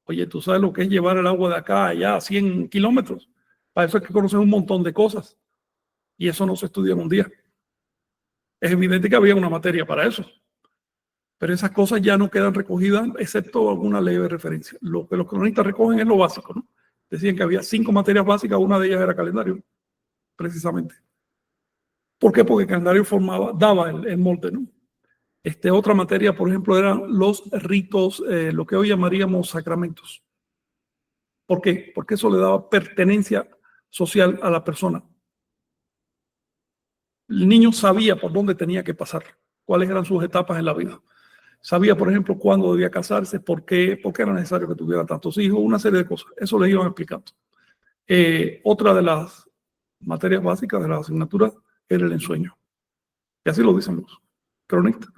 Speaker 2: Oye, ¿tú sabes lo que es llevar el agua de acá a allá a 100 kilómetros? Para eso hay que conocer un montón de cosas. Y eso no se estudia en un día. Es evidente que había una materia para eso. Pero esas cosas ya no quedan recogidas, excepto alguna leve referencia. Lo que los cronistas recogen es lo básico, ¿no? Decían que había 5 materias básicas, una de ellas era calendario, precisamente. ¿Por qué? Porque el calendario daba el molde, ¿no? Otra materia, por ejemplo, eran los ritos, lo que hoy llamaríamos sacramentos. ¿Por qué? Porque eso le daba pertenencia social a la persona. El niño sabía por dónde tenía que pasar, cuáles eran sus etapas en la vida. Sabía, por ejemplo, cuándo debía casarse, por qué era necesario que tuviera tantos hijos, una serie de cosas. Eso les iban explicando. Otra de las materias básicas de la asignatura era el ensueño. Y así lo dicen los cronistas.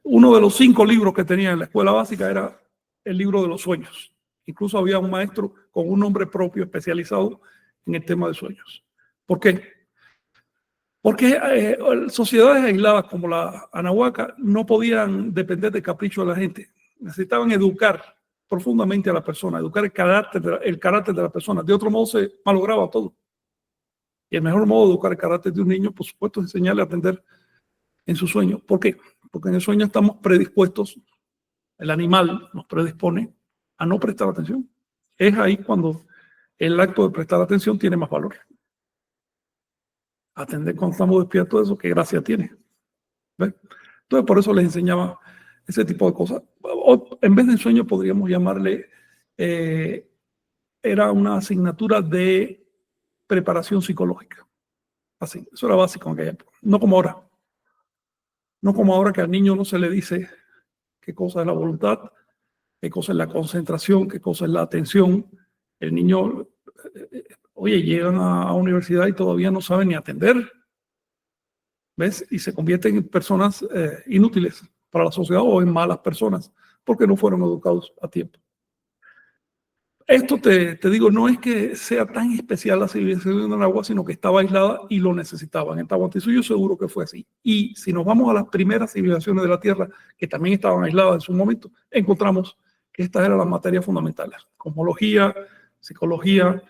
Speaker 2: Uno de los 5 libros que tenía en la escuela básica era el libro de los sueños. Incluso había un maestro con un nombre propio especializado en el tema de sueños. ¿Por qué? Porque sociedades aisladas como la Anahuaca no podían depender del capricho de la gente. Necesitaban educar profundamente a la persona, educar el carácter de la persona. De otro modo se malograba todo. Y el mejor modo de educar el carácter de un niño, por supuesto, es enseñarle a atender en su sueño. ¿Por qué? Porque en el sueño estamos predispuestos, el animal nos predispone a no prestar atención. Es ahí cuando el acto de prestar atención tiene más valor. Atender cuando estamos despiertos, eso qué gracia tiene. ¿Ves? Entonces, por eso les enseñaba ese tipo de cosas. O, en vez de sueño, podríamos llamarle, era una asignatura de preparación psicológica. Así, eso era básico en aquella época. No como ahora. No como ahora que al niño no se le dice qué cosa es la voluntad, qué cosa es la concentración, qué cosa es la atención. El niño, oye, llegan a universidad y todavía no saben ni atender. ¿Ves? Y se convierten en personas inútiles para la sociedad o en malas personas porque no fueron educados a tiempo. Esto te digo, no es que sea tan especial la civilización de Aragua, sino que estaba aislada y lo necesitaban. En Tahuantinsuyo seguro que fue así. Y si nos vamos a las primeras civilizaciones de la Tierra, que también estaban aisladas en su momento, encontramos que estas eran las materias fundamentales. Cosmología, psicología,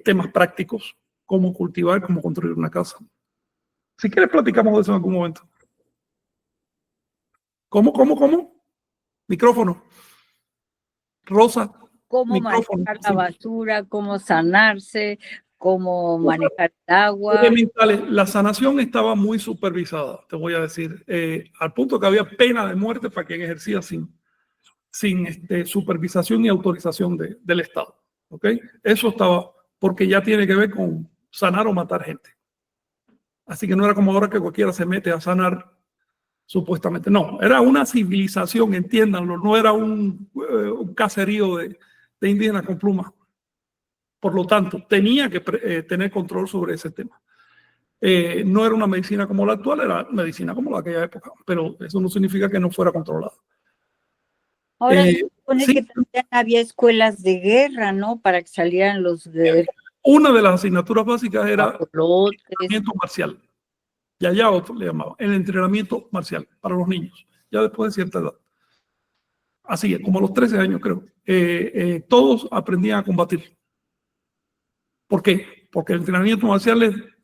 Speaker 2: temas prácticos, cómo cultivar, cómo construir una casa. Si quieres platicamos de eso en algún momento. ¿Cómo? Micrófono. Rosa.
Speaker 4: Cómo
Speaker 2: Micrófono.
Speaker 4: manejar la basura, cómo sanarse, cómo manejar el agua.
Speaker 2: Elementales. La sanación estaba muy supervisada, te voy a decir, al punto que había pena de muerte para quien ejercía sin supervisación y autorización del Estado. ¿Okay? Eso estaba, porque ya tiene que ver con sanar o matar gente. Así que no era como ahora que cualquiera se mete a sanar supuestamente. No, era una civilización, entiéndanlo, no era un caserío de indígenas con plumas. Por lo tanto, tenía que tener control sobre ese tema. No era una medicina como la actual, era medicina como la de aquella época, pero eso no significa que no fuera controlada.
Speaker 4: Ahora se supone
Speaker 2: sí,
Speaker 4: que también había escuelas de guerra, ¿no? Para que salieran los guerreros.
Speaker 2: Una de las asignaturas básicas era
Speaker 4: Papolotes.
Speaker 2: el entrenamiento marcial. Y allá otro le llamaban el entrenamiento marcial para los niños, ya después de cierta edad. Así, como a los 13 años creo. Todos aprendían a combatir. ¿Por qué? Porque el entrenamiento marcial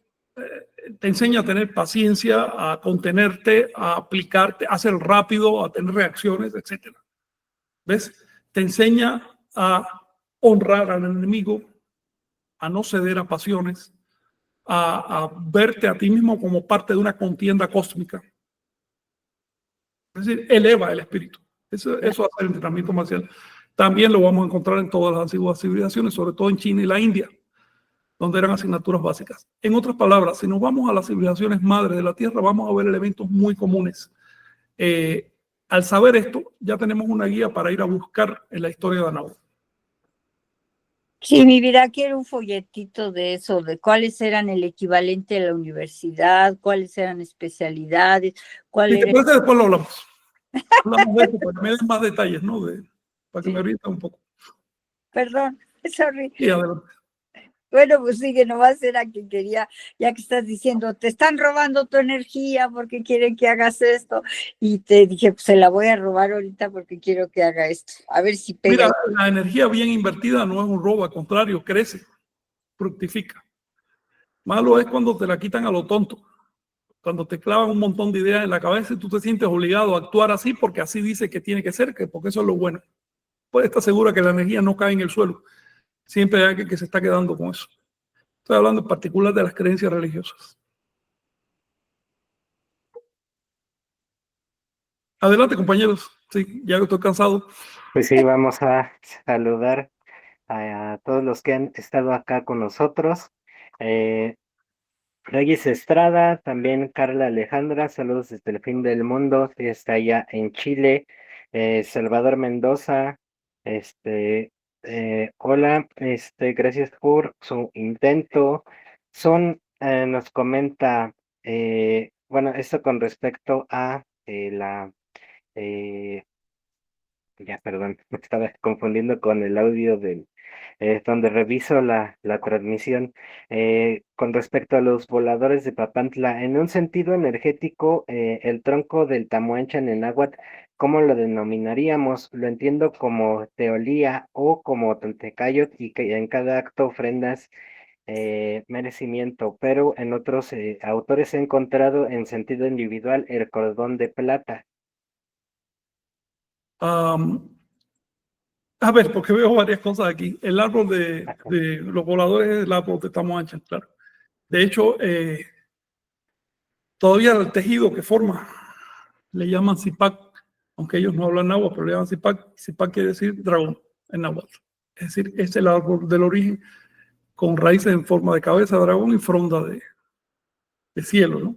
Speaker 2: te enseña a tener paciencia, a contenerte, a aplicarte, a ser rápido, a tener reacciones, etc. ¿Ves? Te enseña a honrar al enemigo, a no ceder a pasiones, a verte a ti mismo como parte de una contienda cósmica. Es decir, eleva el espíritu. Eso hace el entrenamiento marcial. También lo vamos a encontrar en todas las antiguas civilizaciones, sobre todo en China y la India, donde eran asignaturas básicas. En otras palabras, si nos vamos a las civilizaciones madres de la Tierra, vamos a ver elementos muy comunes. Al saber esto, ya tenemos una guía para ir a buscar en la historia de Anahuac.
Speaker 4: Sí, mi vida, quiero un folletito de eso, de cuáles eran el equivalente a la universidad, cuáles eran especialidades,
Speaker 2: Si te parece, después lo hablamos. Hablamos de eso para que me den más detalles, ¿no? Para que me oriente un poco.
Speaker 4: Perdón, sorry.
Speaker 2: Sí, adelante.
Speaker 4: Bueno, pues sigue, nomás era que quería, ya que estás diciendo, te están robando tu energía porque quieren que hagas esto. Y te dije, pues se la voy a robar ahorita porque quiero que haga esto. A ver si pega.
Speaker 2: Mira, la energía bien invertida no es un robo, al contrario, crece, fructifica. Malo es cuando te la quitan a lo tonto, cuando te clavan un montón de ideas en la cabeza y tú te sientes obligado a actuar así porque así dice que tiene que ser, porque eso es lo bueno. Puedes estar segura que la energía no cae en el suelo. Siempre hay alguien que se está quedando con eso. Estoy hablando en particular de las creencias religiosas. Adelante, compañeros. Sí, ya estoy cansado.
Speaker 1: Pues sí, vamos a saludar a todos los que han estado acá con nosotros. Reyes Estrada, también Carla Alejandra, saludos desde el fin del mundo, sí, está allá en Chile. Salvador Mendoza, este, hola, gracias por su intento. Nos comenta, bueno, esto con respecto a eh, ya, perdón, me estaba confundiendo con el audio donde reviso la transmisión. Con respecto a los voladores de Papantla, en un sentido energético, el tronco del Tamuancha en náhuatl, ¿cómo lo denominaríamos? Lo entiendo como teolía o como Tontecayot y que en cada acto ofrendas merecimiento, pero en otros autores he encontrado en sentido individual el cordón de plata.
Speaker 2: A ver, porque veo varias cosas aquí. El árbol de los voladores es el árbol de Tamoancha, claro. De hecho, todavía el tejido que forma le llaman zipac, aunque ellos no hablan náhuatl, pero le llaman zipac. Zipac quiere decir dragón en náhuatl. Es decir, es el árbol del origen con raíces en forma de cabeza de dragón y fronda de cielo, ¿no?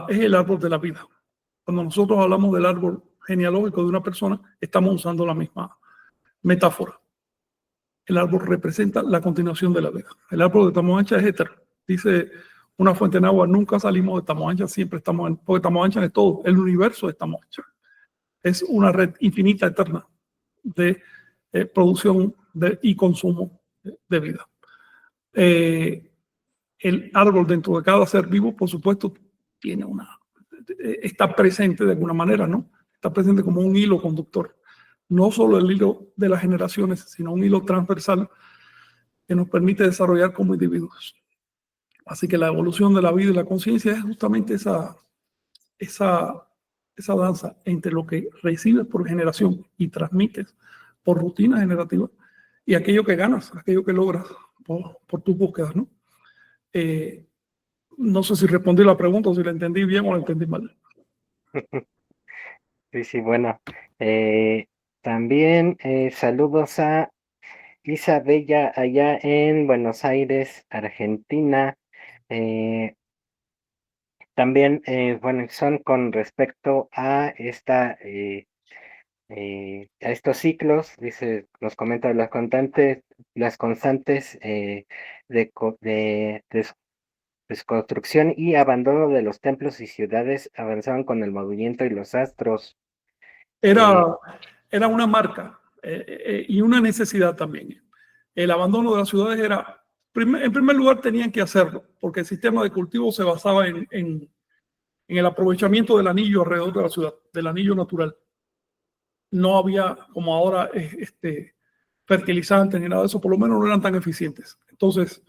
Speaker 2: Es el árbol de la vida. Cuando nosotros hablamos del árbol genealógico de una persona, estamos usando la misma metáfora. El árbol representa la continuación de la vida. El árbol de Tamoancha es eterno. Dice una fuente en agua, nunca salimos de Tamoancha, siempre estamos porque Tamoancha es todo, el universo es Tamoancha. Es una red infinita, eterna de producción y consumo de vida. El árbol dentro de cada ser vivo, por supuesto, está presente de alguna manera, ¿no? Está presente como un hilo conductor. No solo el hilo de las generaciones, sino un hilo transversal que nos permite desarrollar como individuos. Así que la evolución de la vida y la conciencia es justamente esa danza entre lo que recibes por generación y transmites por rutina generativa y aquello que ganas, aquello que logras por tus búsquedas, ¿no? No sé si respondí la pregunta o si la entendí bien o la entendí mal.
Speaker 1: Sí, sí, bueno. También saludos a Isabella allá en Buenos Aires, Argentina. Eh, También, bueno, son con respecto a a estos ciclos, nos comenta las constantes de desconstrucción y abandono de los templos y ciudades avanzaban con el movimiento y los astros.
Speaker 2: Era una marca y una necesidad también. El abandono de las ciudades era, en primer lugar, tenían que hacerlo, porque el sistema de cultivo se basaba en el aprovechamiento del anillo alrededor de la ciudad, del anillo natural. No había, como ahora, fertilizantes ni nada de eso, por lo menos no eran tan eficientes. Entonces,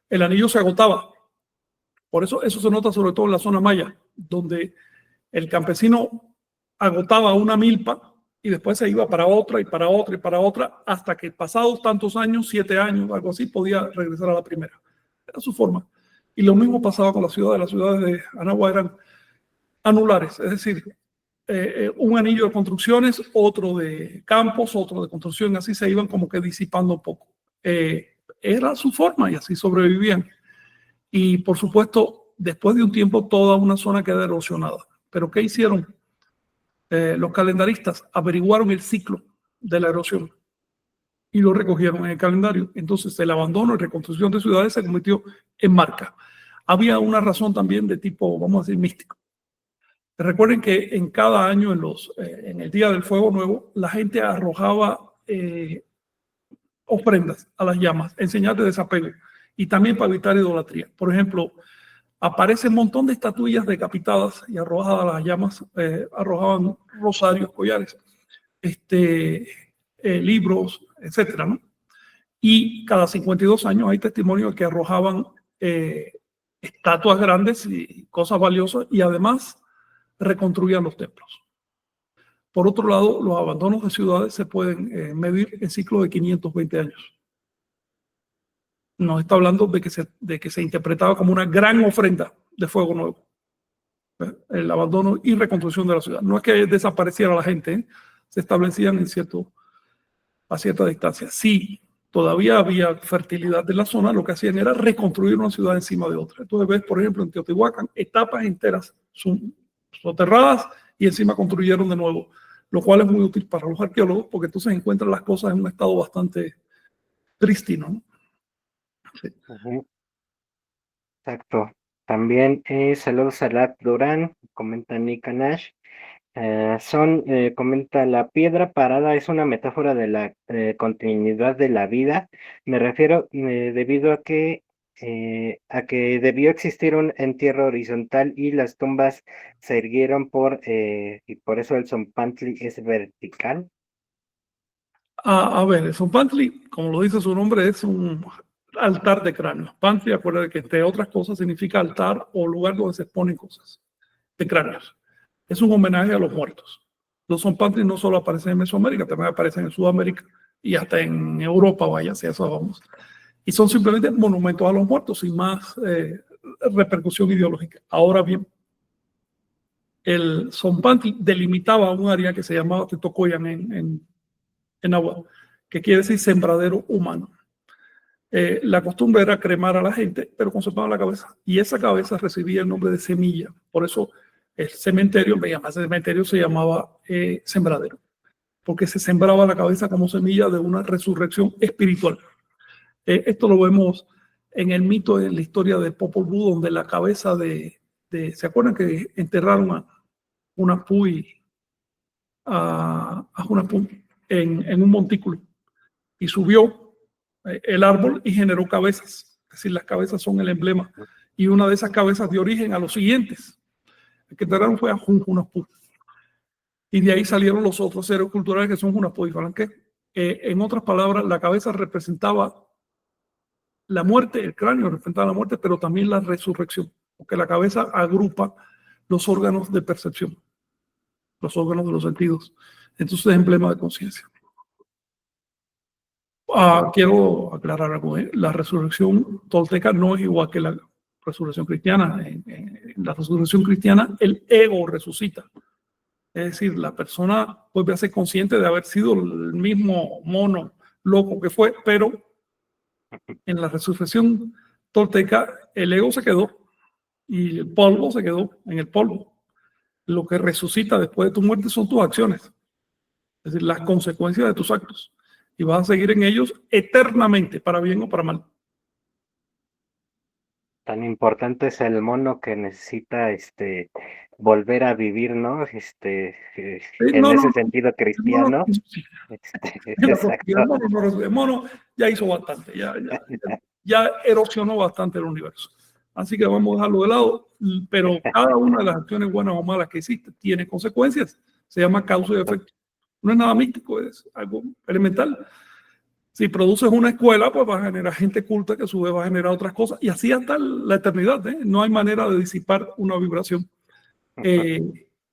Speaker 2: el anillo se agotaba. Por eso se nota sobre todo en la zona maya, donde el campesino agotaba una milpa y después se iba para otra y para otra y para otra, hasta que pasados tantos años, 7 años, algo así, podía regresar a la primera. Era su forma. Y lo mismo pasaba con las ciudades. Las ciudades de Anagua eran anulares, es decir, un anillo de construcciones, otro de campos, otro de construcción, así se iban como que disipando un poco. Era su forma y así sobrevivían. Y por supuesto, después de un tiempo, toda una zona queda erosionada. ¿Pero qué hicieron? Los calendaristas averiguaron el ciclo de la erosión y lo recogieron en el calendario. Entonces, el abandono y reconstrucción de ciudades se convirtió en marca. Había una razón también de tipo, vamos a decir, místico. Recuerden que en cada año, en el Día del Fuego Nuevo, la gente arrojaba ofrendas a las llamas en señal de desapego y también para evitar idolatría. Por ejemplo, aparece un montón de estatuillas decapitadas y arrojadas a las llamas, arrojaban rosarios, collares, libros, etcétera, ¿no? Y cada 52 años hay testimonios que arrojaban estatuas grandes y cosas valiosas y además reconstruían los templos. Por otro lado, los abandonos de ciudades se pueden medir en ciclos de 520 años. Nos está hablando de que se interpretaba como una gran ofrenda de fuego nuevo. El abandono y reconstrucción de la ciudad. No es que desapareciera la gente, se establecían a cierta distancia. Sí, todavía había fertilidad de la zona, lo que hacían era reconstruir una ciudad encima de otra. Entonces ves, por ejemplo, en Teotihuacán, etapas enteras soterradas y encima construyeron de nuevo, lo cual es muy útil para los arqueólogos porque entonces encuentran las cosas en un estado bastante prístino, ¿no? Sí.
Speaker 1: Exacto. También saludos a Lat Durán, comenta Nika Nash. Comenta, la piedra parada es una metáfora de la continuidad de la vida. Me refiero debido a que debió existir un entierro horizontal y las tumbas se erguieron y por eso el Zompantli es vertical.
Speaker 2: A ver, el Zompantli, como lo dice su nombre, es un altar de cráneos. Pantli, acuérdate que entre otras cosas significa altar o lugar donde se exponen cosas de cráneos. Es un homenaje a los muertos. Los Zompantli no solo aparecen en Mesoamérica, también aparecen en Sudamérica y hasta en Europa, vaya, si a eso vamos. Y son simplemente monumentos a los muertos sin más repercusión ideológica. Ahora bien, el Zompantli delimitaba un área que se llamaba Tetocoyan en agua, que quiere decir sembradero humano. La costumbre era cremar a la gente, pero conservaban la cabeza. Y esa cabeza recibía el nombre de semilla. Por eso el cementerio, en vez de llamarse cementerio, se llamaba sembradero, porque se sembraba la cabeza como semilla de una resurrección espiritual. Esto lo vemos en el mito, en la historia de Popol Vuh, donde la cabeza ¿se acuerdan que enterraron a Hunahpu en un montículo? Y subió el árbol y generó cabezas. Es decir, las cabezas son el emblema. Y una de esas cabezas dio origen a los siguientes. El que enterraron fue a Hunahpu. Y de ahí salieron los otros seres culturales que son Hunahpu y Falanque. En otras palabras, la cabeza representaba la muerte, el cráneo representaba la muerte, pero también la resurrección, porque la cabeza agrupa los órganos de percepción, los órganos de los sentidos. Entonces es emblema de conciencia. Quiero aclarar algo. La resurrección tolteca no es igual que la resurrección cristiana. En la resurrección cristiana, el ego resucita. Es decir, la persona vuelve a ser consciente de haber sido el mismo mono loco que fue, pero en la resurrección tolteca el ego se quedó y el polvo se quedó en el polvo. Lo que resucita después de tu muerte son tus acciones, es decir, las consecuencias de tus actos. Y vas a seguir en ellos eternamente, para bien o para mal.
Speaker 1: Tan importante es el mono que necesita volver a vivir, ¿no? En
Speaker 2: No,
Speaker 1: ese
Speaker 2: no,
Speaker 1: sentido
Speaker 2: el mono,
Speaker 1: cristiano.
Speaker 2: el
Speaker 1: Exacto.
Speaker 2: mono ya hizo bastante, ya erosionó bastante el universo. Así que vamos a dejarlo de lado, pero cada una de las acciones buenas o malas que existe tiene consecuencias. Se llama causa y efecto. No es nada místico, es algo elemental. Si produces una escuela, pues va a generar gente culta que a su vez va a generar otras cosas y así hasta la eternidad. No hay manera de disipar una vibración.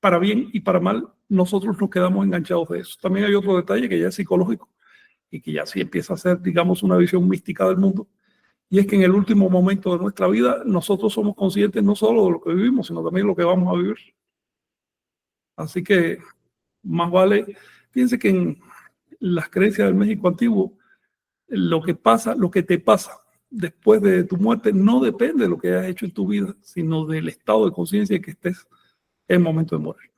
Speaker 2: Para bien y para mal, nosotros nos quedamos enganchados de eso. También hay otro detalle que ya es psicológico y que ya sí empieza a ser, digamos, una visión mística del mundo. Y es que en el último momento de nuestra vida, nosotros somos conscientes no solo de lo que vivimos, sino también de lo que vamos a vivir. Así que más vale, fíjense que en las creencias del México antiguo, lo que te pasa después de tu muerte no depende de lo que hayas hecho en tu vida, sino del estado de conciencia en que estés en el momento de morir.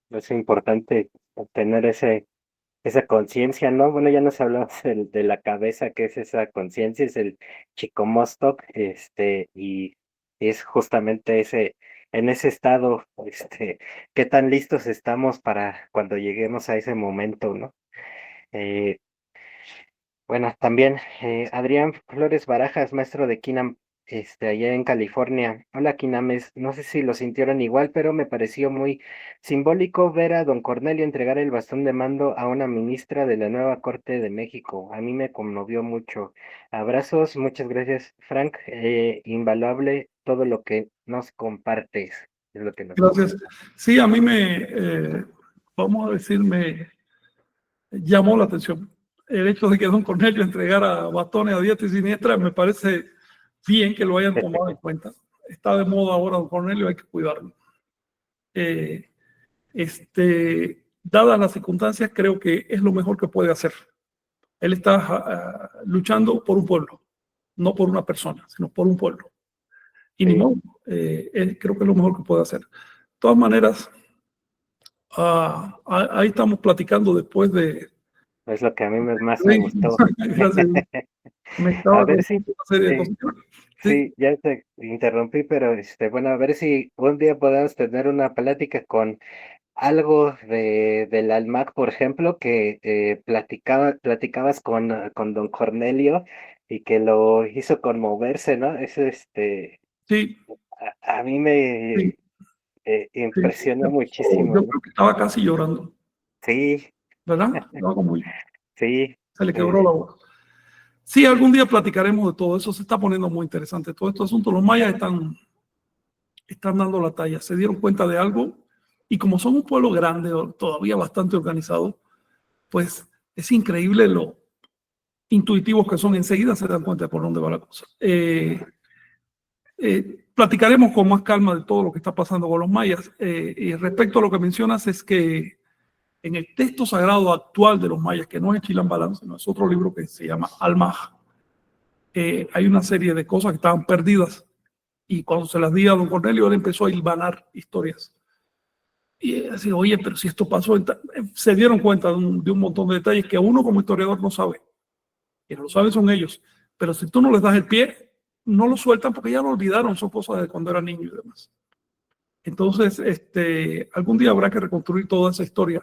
Speaker 1: Es importante tener esa conciencia, ¿no? Bueno, ya nos hablamos de la cabeza, que es esa conciencia, es el Chicomostoc, y es justamente en ese estado, qué tan listos estamos para cuando lleguemos a ese momento, ¿no? Eh, Bueno, también Adrián Flores Barajas, maestro de Kinam, allá en California. Hola, Kinames. No sé si lo sintieron igual, pero me pareció muy simbólico ver a don Cornelio entregar el bastón de mando a una ministra de la nueva Corte de México. A mí me conmovió mucho. Abrazos, muchas gracias, Frank. Invaluable todo lo que nos compartes. Es lo que nos
Speaker 2: Gracias. Sí, a mí vamos a decir, me llamó la atención. El hecho de que don Cornelio entregara bastones a diestra y siniestra me parece bien que lo hayan tomado en cuenta. Está de moda ahora don Cornelio, hay que cuidarlo. dadas las circunstancias, creo que es lo mejor que puede hacer. Él está luchando por un pueblo, no por una persona, sino por un pueblo. Y ni modo, creo que es lo mejor que puede hacer. De todas maneras, ahí estamos platicando después de...
Speaker 1: Es lo que a mí más me gustó.
Speaker 2: Gracias. Me
Speaker 1: A
Speaker 2: estaba
Speaker 1: ver si,
Speaker 2: contando una serie de cosas. Sí,
Speaker 1: sí, ya te interrumpí, pero bueno, a ver si un día podemos tener una plática con algo del Almac, por ejemplo, que platicabas con don Cornelio y que lo hizo conmoverse, ¿no? Eso,
Speaker 2: sí,
Speaker 1: a mí
Speaker 2: sí,
Speaker 1: me
Speaker 2: sí.
Speaker 1: impresionó muchísimo,
Speaker 2: Yo
Speaker 1: ¿no?
Speaker 2: creo que estaba casi llorando,
Speaker 1: Sí,
Speaker 2: ¿verdad? Estaba como,
Speaker 1: sí,
Speaker 2: se le quebró la voz. Sí, algún día platicaremos de todo eso. Se está poniendo muy interesante todo este asunto. Los mayas están dando la talla. Se dieron cuenta de algo y como son un pueblo grande, todavía bastante organizado, pues es increíble lo intuitivos que son. Enseguida se dan cuenta de por dónde va la cosa. Platicaremos con más calma de todo lo que está pasando con los mayas. Y respecto a lo que mencionas, es que en el texto sagrado actual de los mayas, que no es Chilam Balam, sino es otro libro que se llama Almaj, hay una serie de cosas que estaban perdidas. Y cuando se las di a don Cornelio, él empezó a hilvanar historias. Y así, oye, pero si esto pasó, se dieron cuenta de un montón de detalles que uno como historiador no sabe. Quienes lo saben son ellos. Pero si tú no les das el pie, no lo sueltan porque ya lo olvidaron, son cosas de cuando era niño y demás. Entonces, algún día habrá que reconstruir toda esa historia.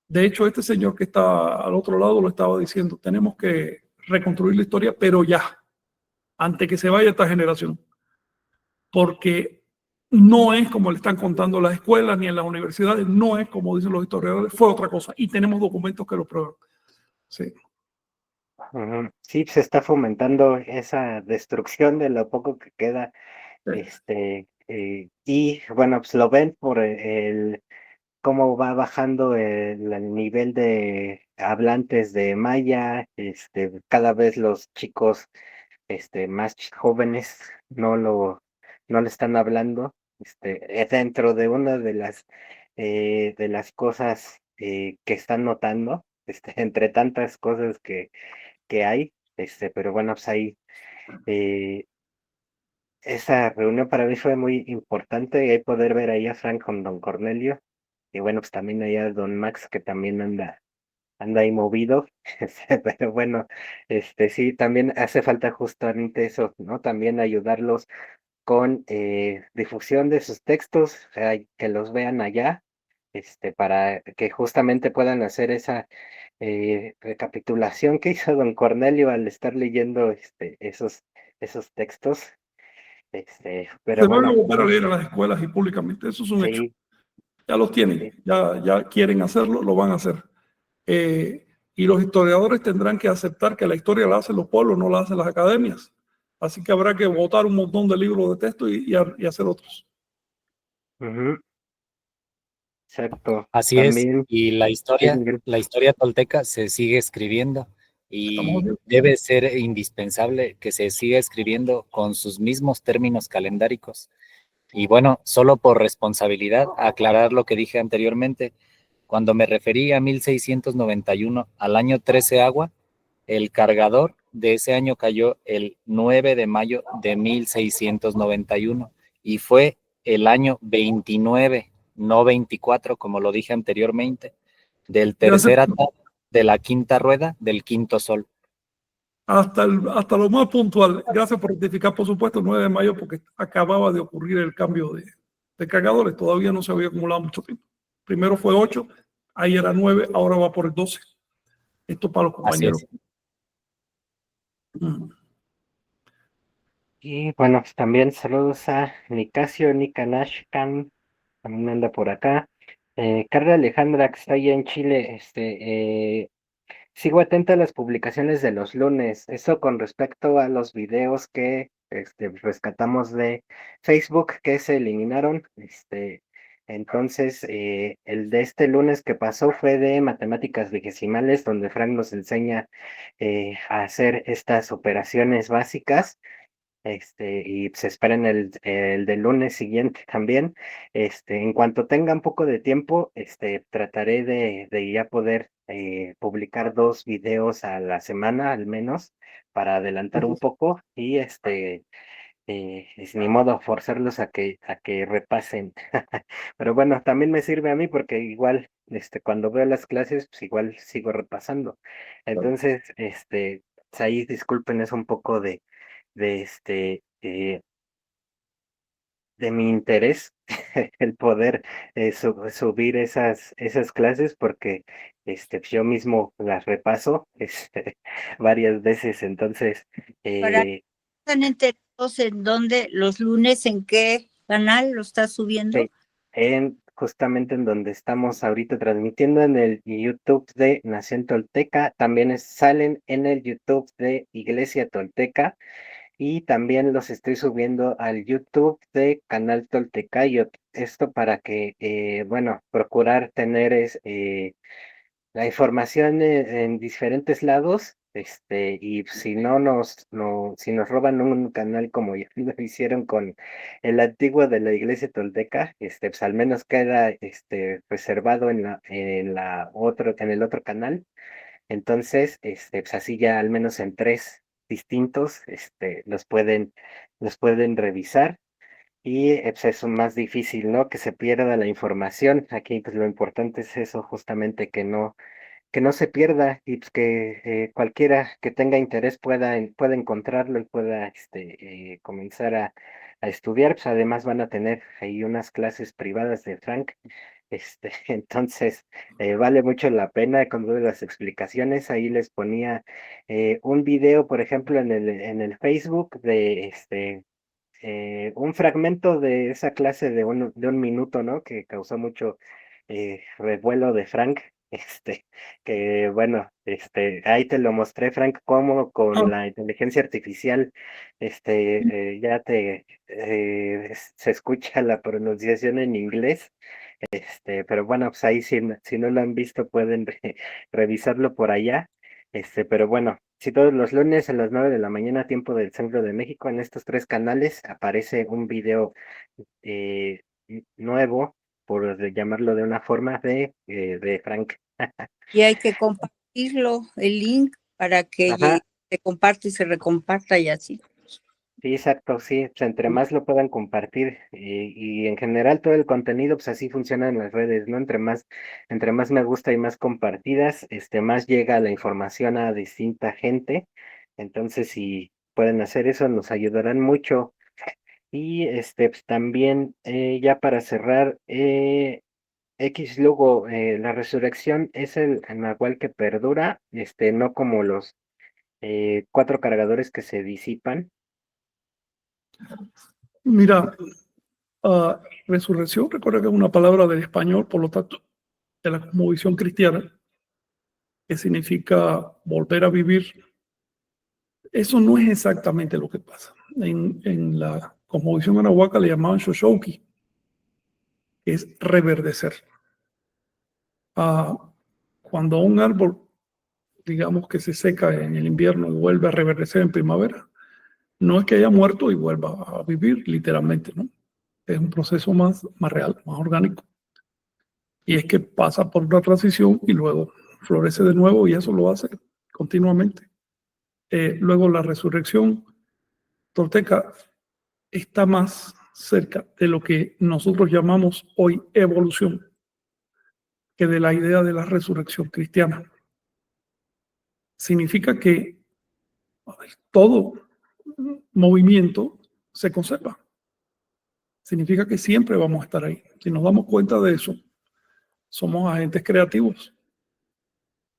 Speaker 2: De hecho, este señor que está al otro lado lo estaba diciendo, tenemos que reconstruir la historia, pero ya, antes que se vaya esta generación. Porque no es como le están contando las escuelas ni en las universidades, no es como dicen los historiadores, fue otra cosa. Y tenemos documentos que lo prueban. Sí.
Speaker 1: ujú. Sí, se está fomentando esa destrucción de lo poco que queda, y bueno, pues lo ven por cómo va bajando el nivel de hablantes de maya, cada vez los chicos, más jóvenes no lo están hablando, dentro de una de las cosas, que están notando, entre tantas cosas que hay, pero bueno, pues ahí, eh, esa reunión para mí fue muy importante, y ahí poder ver ahí a Frank con don Cornelio, y bueno, pues también ahí a don Max, que también anda ahí movido, pero bueno, sí, también hace falta justamente eso, ¿no? También ayudarlos con difusión de sus textos, o sea, que los vean allá, para que justamente puedan hacer esa recapitulación que hizo don Cornelio al estar leyendo esos textos,
Speaker 2: Se
Speaker 1: pero
Speaker 2: van a
Speaker 1: bueno,
Speaker 2: volver a leer a las escuelas y públicamente, eso es un hecho.
Speaker 1: sí,
Speaker 2: Ya los tienen,
Speaker 1: sí.
Speaker 2: ya quieren hacerlo, lo van a hacer. Y los historiadores tendrán que aceptar que la historia la hacen los pueblos, no la hacen las academias. Así que habrá que votar un montón de libros de texto y hacer otros.
Speaker 1: Ujú, exacto.
Speaker 3: Así es,
Speaker 1: También,
Speaker 3: y
Speaker 1: sí, Miguel.
Speaker 3: la historia tolteca se sigue escribiendo
Speaker 2: Estamos
Speaker 3: y
Speaker 2: bien.
Speaker 3: debe ser indispensable que se siga escribiendo con sus mismos términos calendáricos. Y bueno, solo por responsabilidad, aclarar lo que dije anteriormente, cuando me referí a 1691, al año 13 agua, el cargador de ese año cayó el 9 de mayo de 1691 y fue el año 29, no 24, como lo dije anteriormente, del
Speaker 2: Gracias.
Speaker 3: tercer atado de la quinta rueda del quinto sol.
Speaker 2: Hasta lo más puntual. Gracias por rectificar, por supuesto, el 9 de mayo, porque acababa de ocurrir el cambio de cargadores. Todavía no se había acumulado mucho tiempo. Primero fue 8, ahí era 9, ahora va por el 12. Esto para los
Speaker 3: Así
Speaker 2: compañeros.
Speaker 3: es.
Speaker 2: Mm.
Speaker 1: Y bueno, pues también saludos a Nicasio, Nicanashkan, también anda por acá. Carla Alejandra, que está allá en Chile, sigo atenta a las publicaciones de los lunes. Eso con respecto a los videos que rescatamos de Facebook que se eliminaron. Entonces, el de este lunes que pasó fue de matemáticas vigesimales, donde Frank nos enseña a hacer estas operaciones básicas. y se esperen el del lunes siguiente también. En cuanto tenga un poco de tiempo, trataré de ya poder publicar 2 videos a la semana al menos para adelantar un poco y es ni modo forzarlos a que repasen. Pero bueno, también me sirve a mí porque igual, cuando veo las clases, pues igual sigo repasando. Entonces, pues ahí disculpen, es un poco de de mi interés el poder subir esas clases porque pues yo mismo las repaso varias veces. Entonces,
Speaker 4: Para
Speaker 1: eh,
Speaker 4: ¿están enterados en dónde, los lunes, en qué canal lo estás subiendo?
Speaker 1: Sí, justamente en donde estamos ahorita transmitiendo en el YouTube de Nación Tolteca, también salen en el YouTube de Iglesia Tolteca y también los estoy subiendo al YouTube de Canal Toltecayo. Esto para que, bueno, procurar tener la información en diferentes lados, y si si nos roban un canal como ya lo hicieron con el antiguo de la iglesia tolteca, pues al menos queda, reservado en el otro canal. Entonces, pues así ya al menos en 3 distintos, los pueden revisar y, pues es más difícil, ¿no? Que se pierda la información. Aquí, pues lo importante es eso, justamente que no se pierda y pues que cualquiera que tenga interés pueda encontrarlo y pueda comenzar a estudiar. Pues además van a tener ahí unas clases privadas de Frank. Entonces, vale mucho la pena con todas las explicaciones. Ahí les ponía un video, por ejemplo, en el Facebook un fragmento de esa clase de un minuto, ¿no? Que causó mucho revuelo de Frank, que bueno, ahí te lo mostré, Frank, cómo con
Speaker 2: Ah,
Speaker 1: la inteligencia artificial, se escucha la pronunciación en inglés, pero bueno, pues ahí si no lo han visto pueden revisarlo por allá. Pero bueno, si todos los lunes a las 9 de la mañana, tiempo del centro de México, en estos 3 canales aparece un video nuevo, llamarlo de una forma, de Frank.
Speaker 4: Y hay que compartirlo, el link, para que
Speaker 1: Ajá,
Speaker 4: se comparte y se recomparta y así.
Speaker 1: sí, exacto, sí, pues entre más lo puedan compartir y en general todo el contenido, pues así funciona en las redes, ¿no? Entre más me gusta y más compartidas, más llega la información a distinta gente. Entonces, si pueden hacer eso, nos ayudarán mucho. Y pues también, ya para cerrar, X luego, la resurrección es el nahual que perdura, no como los 4 cargadores que se disipan.
Speaker 2: mira, resurrección, recuerda que es una palabra del español, por lo tanto, de la cosmovisión cristiana, que significa volver a vivir. Eso no es exactamente lo que pasa. En la cosmovisión anahuaca le llamaban shoshouki, que es reverdecer. Cuando un árbol, digamos que se seca en el invierno y vuelve a reverdecer en primavera, no es que haya muerto y vuelva a vivir literalmente, ¿no? Es un proceso más real, más orgánico. Y es que pasa por una transición y luego florece de nuevo y eso lo hace continuamente. Luego la resurrección tolteca está más cerca de lo que nosotros llamamos hoy evolución que de la idea de la resurrección cristiana. Significa que todo movimiento se conserva. Significa que siempre vamos a estar ahí. Si nos damos cuenta de eso, somos agentes creativos,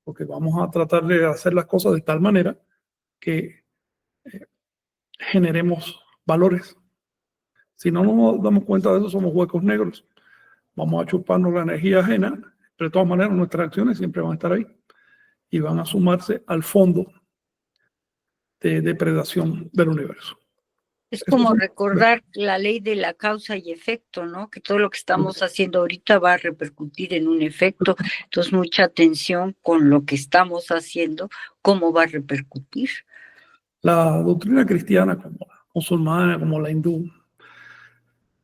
Speaker 2: porque vamos a tratar de hacer las cosas de tal manera que generemos valores. Si no nos damos cuenta de eso, somos huecos negros. Vamos a chuparnos la energía ajena, pero de todas maneras nuestras acciones siempre van a estar ahí y van a sumarse al fondo de depredación del universo.
Speaker 4: Es
Speaker 2: Eso
Speaker 4: como
Speaker 2: son-
Speaker 4: recordar la ley de la causa y efecto, ¿no? Que todo lo que estamos haciendo ahorita va a repercutir en un efecto. Entonces, mucha atención con lo que estamos haciendo, cómo va a repercutir.
Speaker 2: La doctrina cristiana, como la musulmana como la hindú,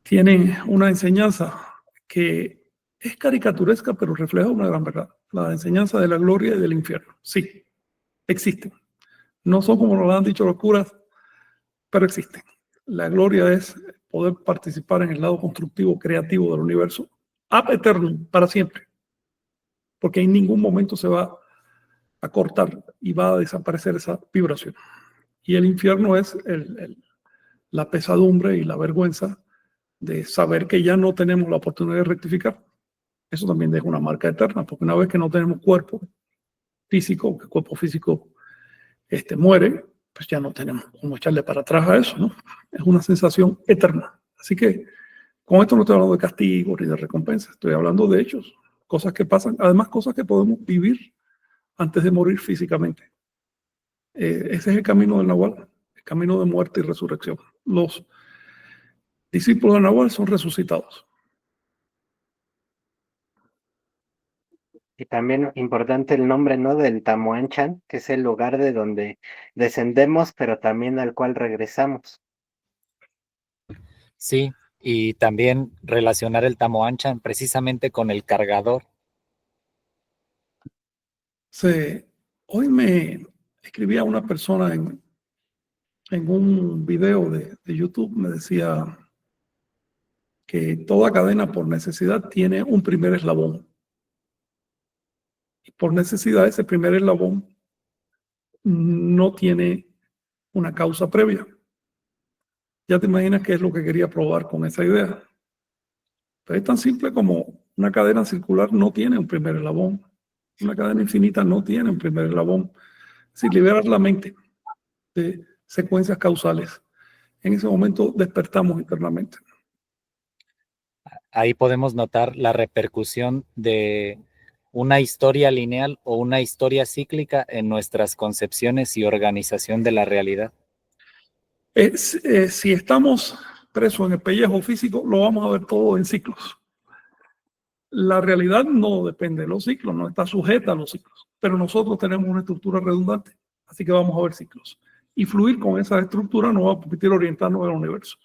Speaker 2: tienen una enseñanza que es caricaturesca, pero refleja una gran verdad. La enseñanza de la gloria y del infierno. Sí, existen. No son como nos lo han dicho los curas, pero existen. La gloria es poder participar en el lado constructivo, creativo del universo, ab eterno, para siempre. Porque en ningún momento se va a cortar y va a desaparecer esa vibración. Y el infierno es la pesadumbre y la vergüenza de saber que ya no tenemos la oportunidad de rectificar. Eso también deja una marca eterna, porque una vez que no tenemos cuerpo físico, que el cuerpo físico muere, pues ya no tenemos cómo echarle para atrás a eso, ¿no? Es una sensación eterna. Así que con esto no estoy hablando de castigos ni de recompensas, estoy hablando de hechos, cosas que pasan, además cosas que podemos vivir antes de morir físicamente. Ese es el camino del Nahual, el camino de muerte y resurrección. Los discípulos del Nahual son resucitados.
Speaker 1: Y también importante el nombre, ¿no? Del Tamuanchan, que es el lugar de donde descendemos, pero también al cual regresamos.
Speaker 3: Sí, y también relacionar el Tamoanchan precisamente con el cargador.
Speaker 2: Hoy me escribía una persona en un video de YouTube, me decía que toda cadena por necesidad tiene un primer eslabón. Y por necesidad ese primer eslabón no tiene una causa previa. Ya te imaginas qué es lo que quería probar con esa idea. Pero es tan simple como una cadena circular no tiene un primer eslabón. Una cadena infinita no tiene un primer eslabón. Si liberas la mente de secuencias causales, en ese momento despertamos internamente.
Speaker 3: Ahí podemos notar la repercusión de una historia lineal o una historia cíclica en nuestras concepciones y organización de la realidad.
Speaker 2: Si estamos presos en el pellejo físico, lo vamos a ver todo en ciclos. La realidad no depende de los ciclos, no está sujeta a los ciclos, pero nosotros tenemos una estructura redundante, así que vamos a ver ciclos. Y fluir con esa estructura nos va a permitir orientarnos en el universo.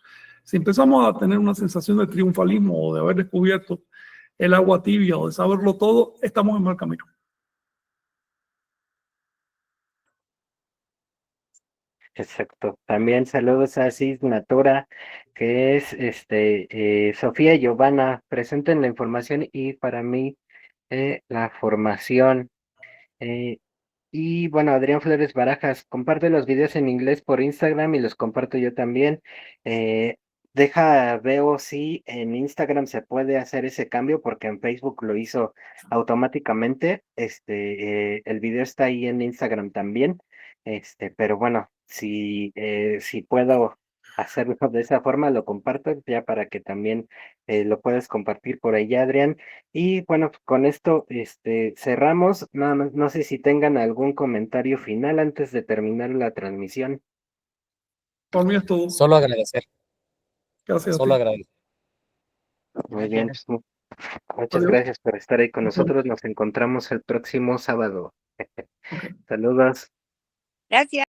Speaker 2: Si empezamos a tener una sensación de triunfalismo o de haber descubierto el agua tibia o de saberlo todo, estamos en mal camino.
Speaker 1: Exacto. También saludos a Cis Natura, que es Sofía y Giovanna. Presenten la información y para mí la formación. Eh, y bueno, Adrián Flores Barajas, comparte los videos en inglés por Instagram y los comparto yo también. Eh, veo si en Instagram se puede hacer ese cambio porque en Facebook lo hizo automáticamente. El video está ahí en Instagram también. Pero bueno, si puedo hacerlo de esa forma, lo comparto ya para que también lo puedas compartir por ahí, Adrián. Y bueno, con esto cerramos. Nada más, no sé si tengan algún comentario final antes de terminar la transmisión.
Speaker 2: Por mí es todo.
Speaker 3: Solo agradecer.
Speaker 2: Gracias a ti.
Speaker 3: Solo agradecer.
Speaker 1: Muy bien, pues, muchas
Speaker 2: Adiós.
Speaker 1: gracias por estar ahí con nosotros. Nos encontramos el próximo sábado.
Speaker 2: Okay.
Speaker 1: Saludos.
Speaker 4: Gracias.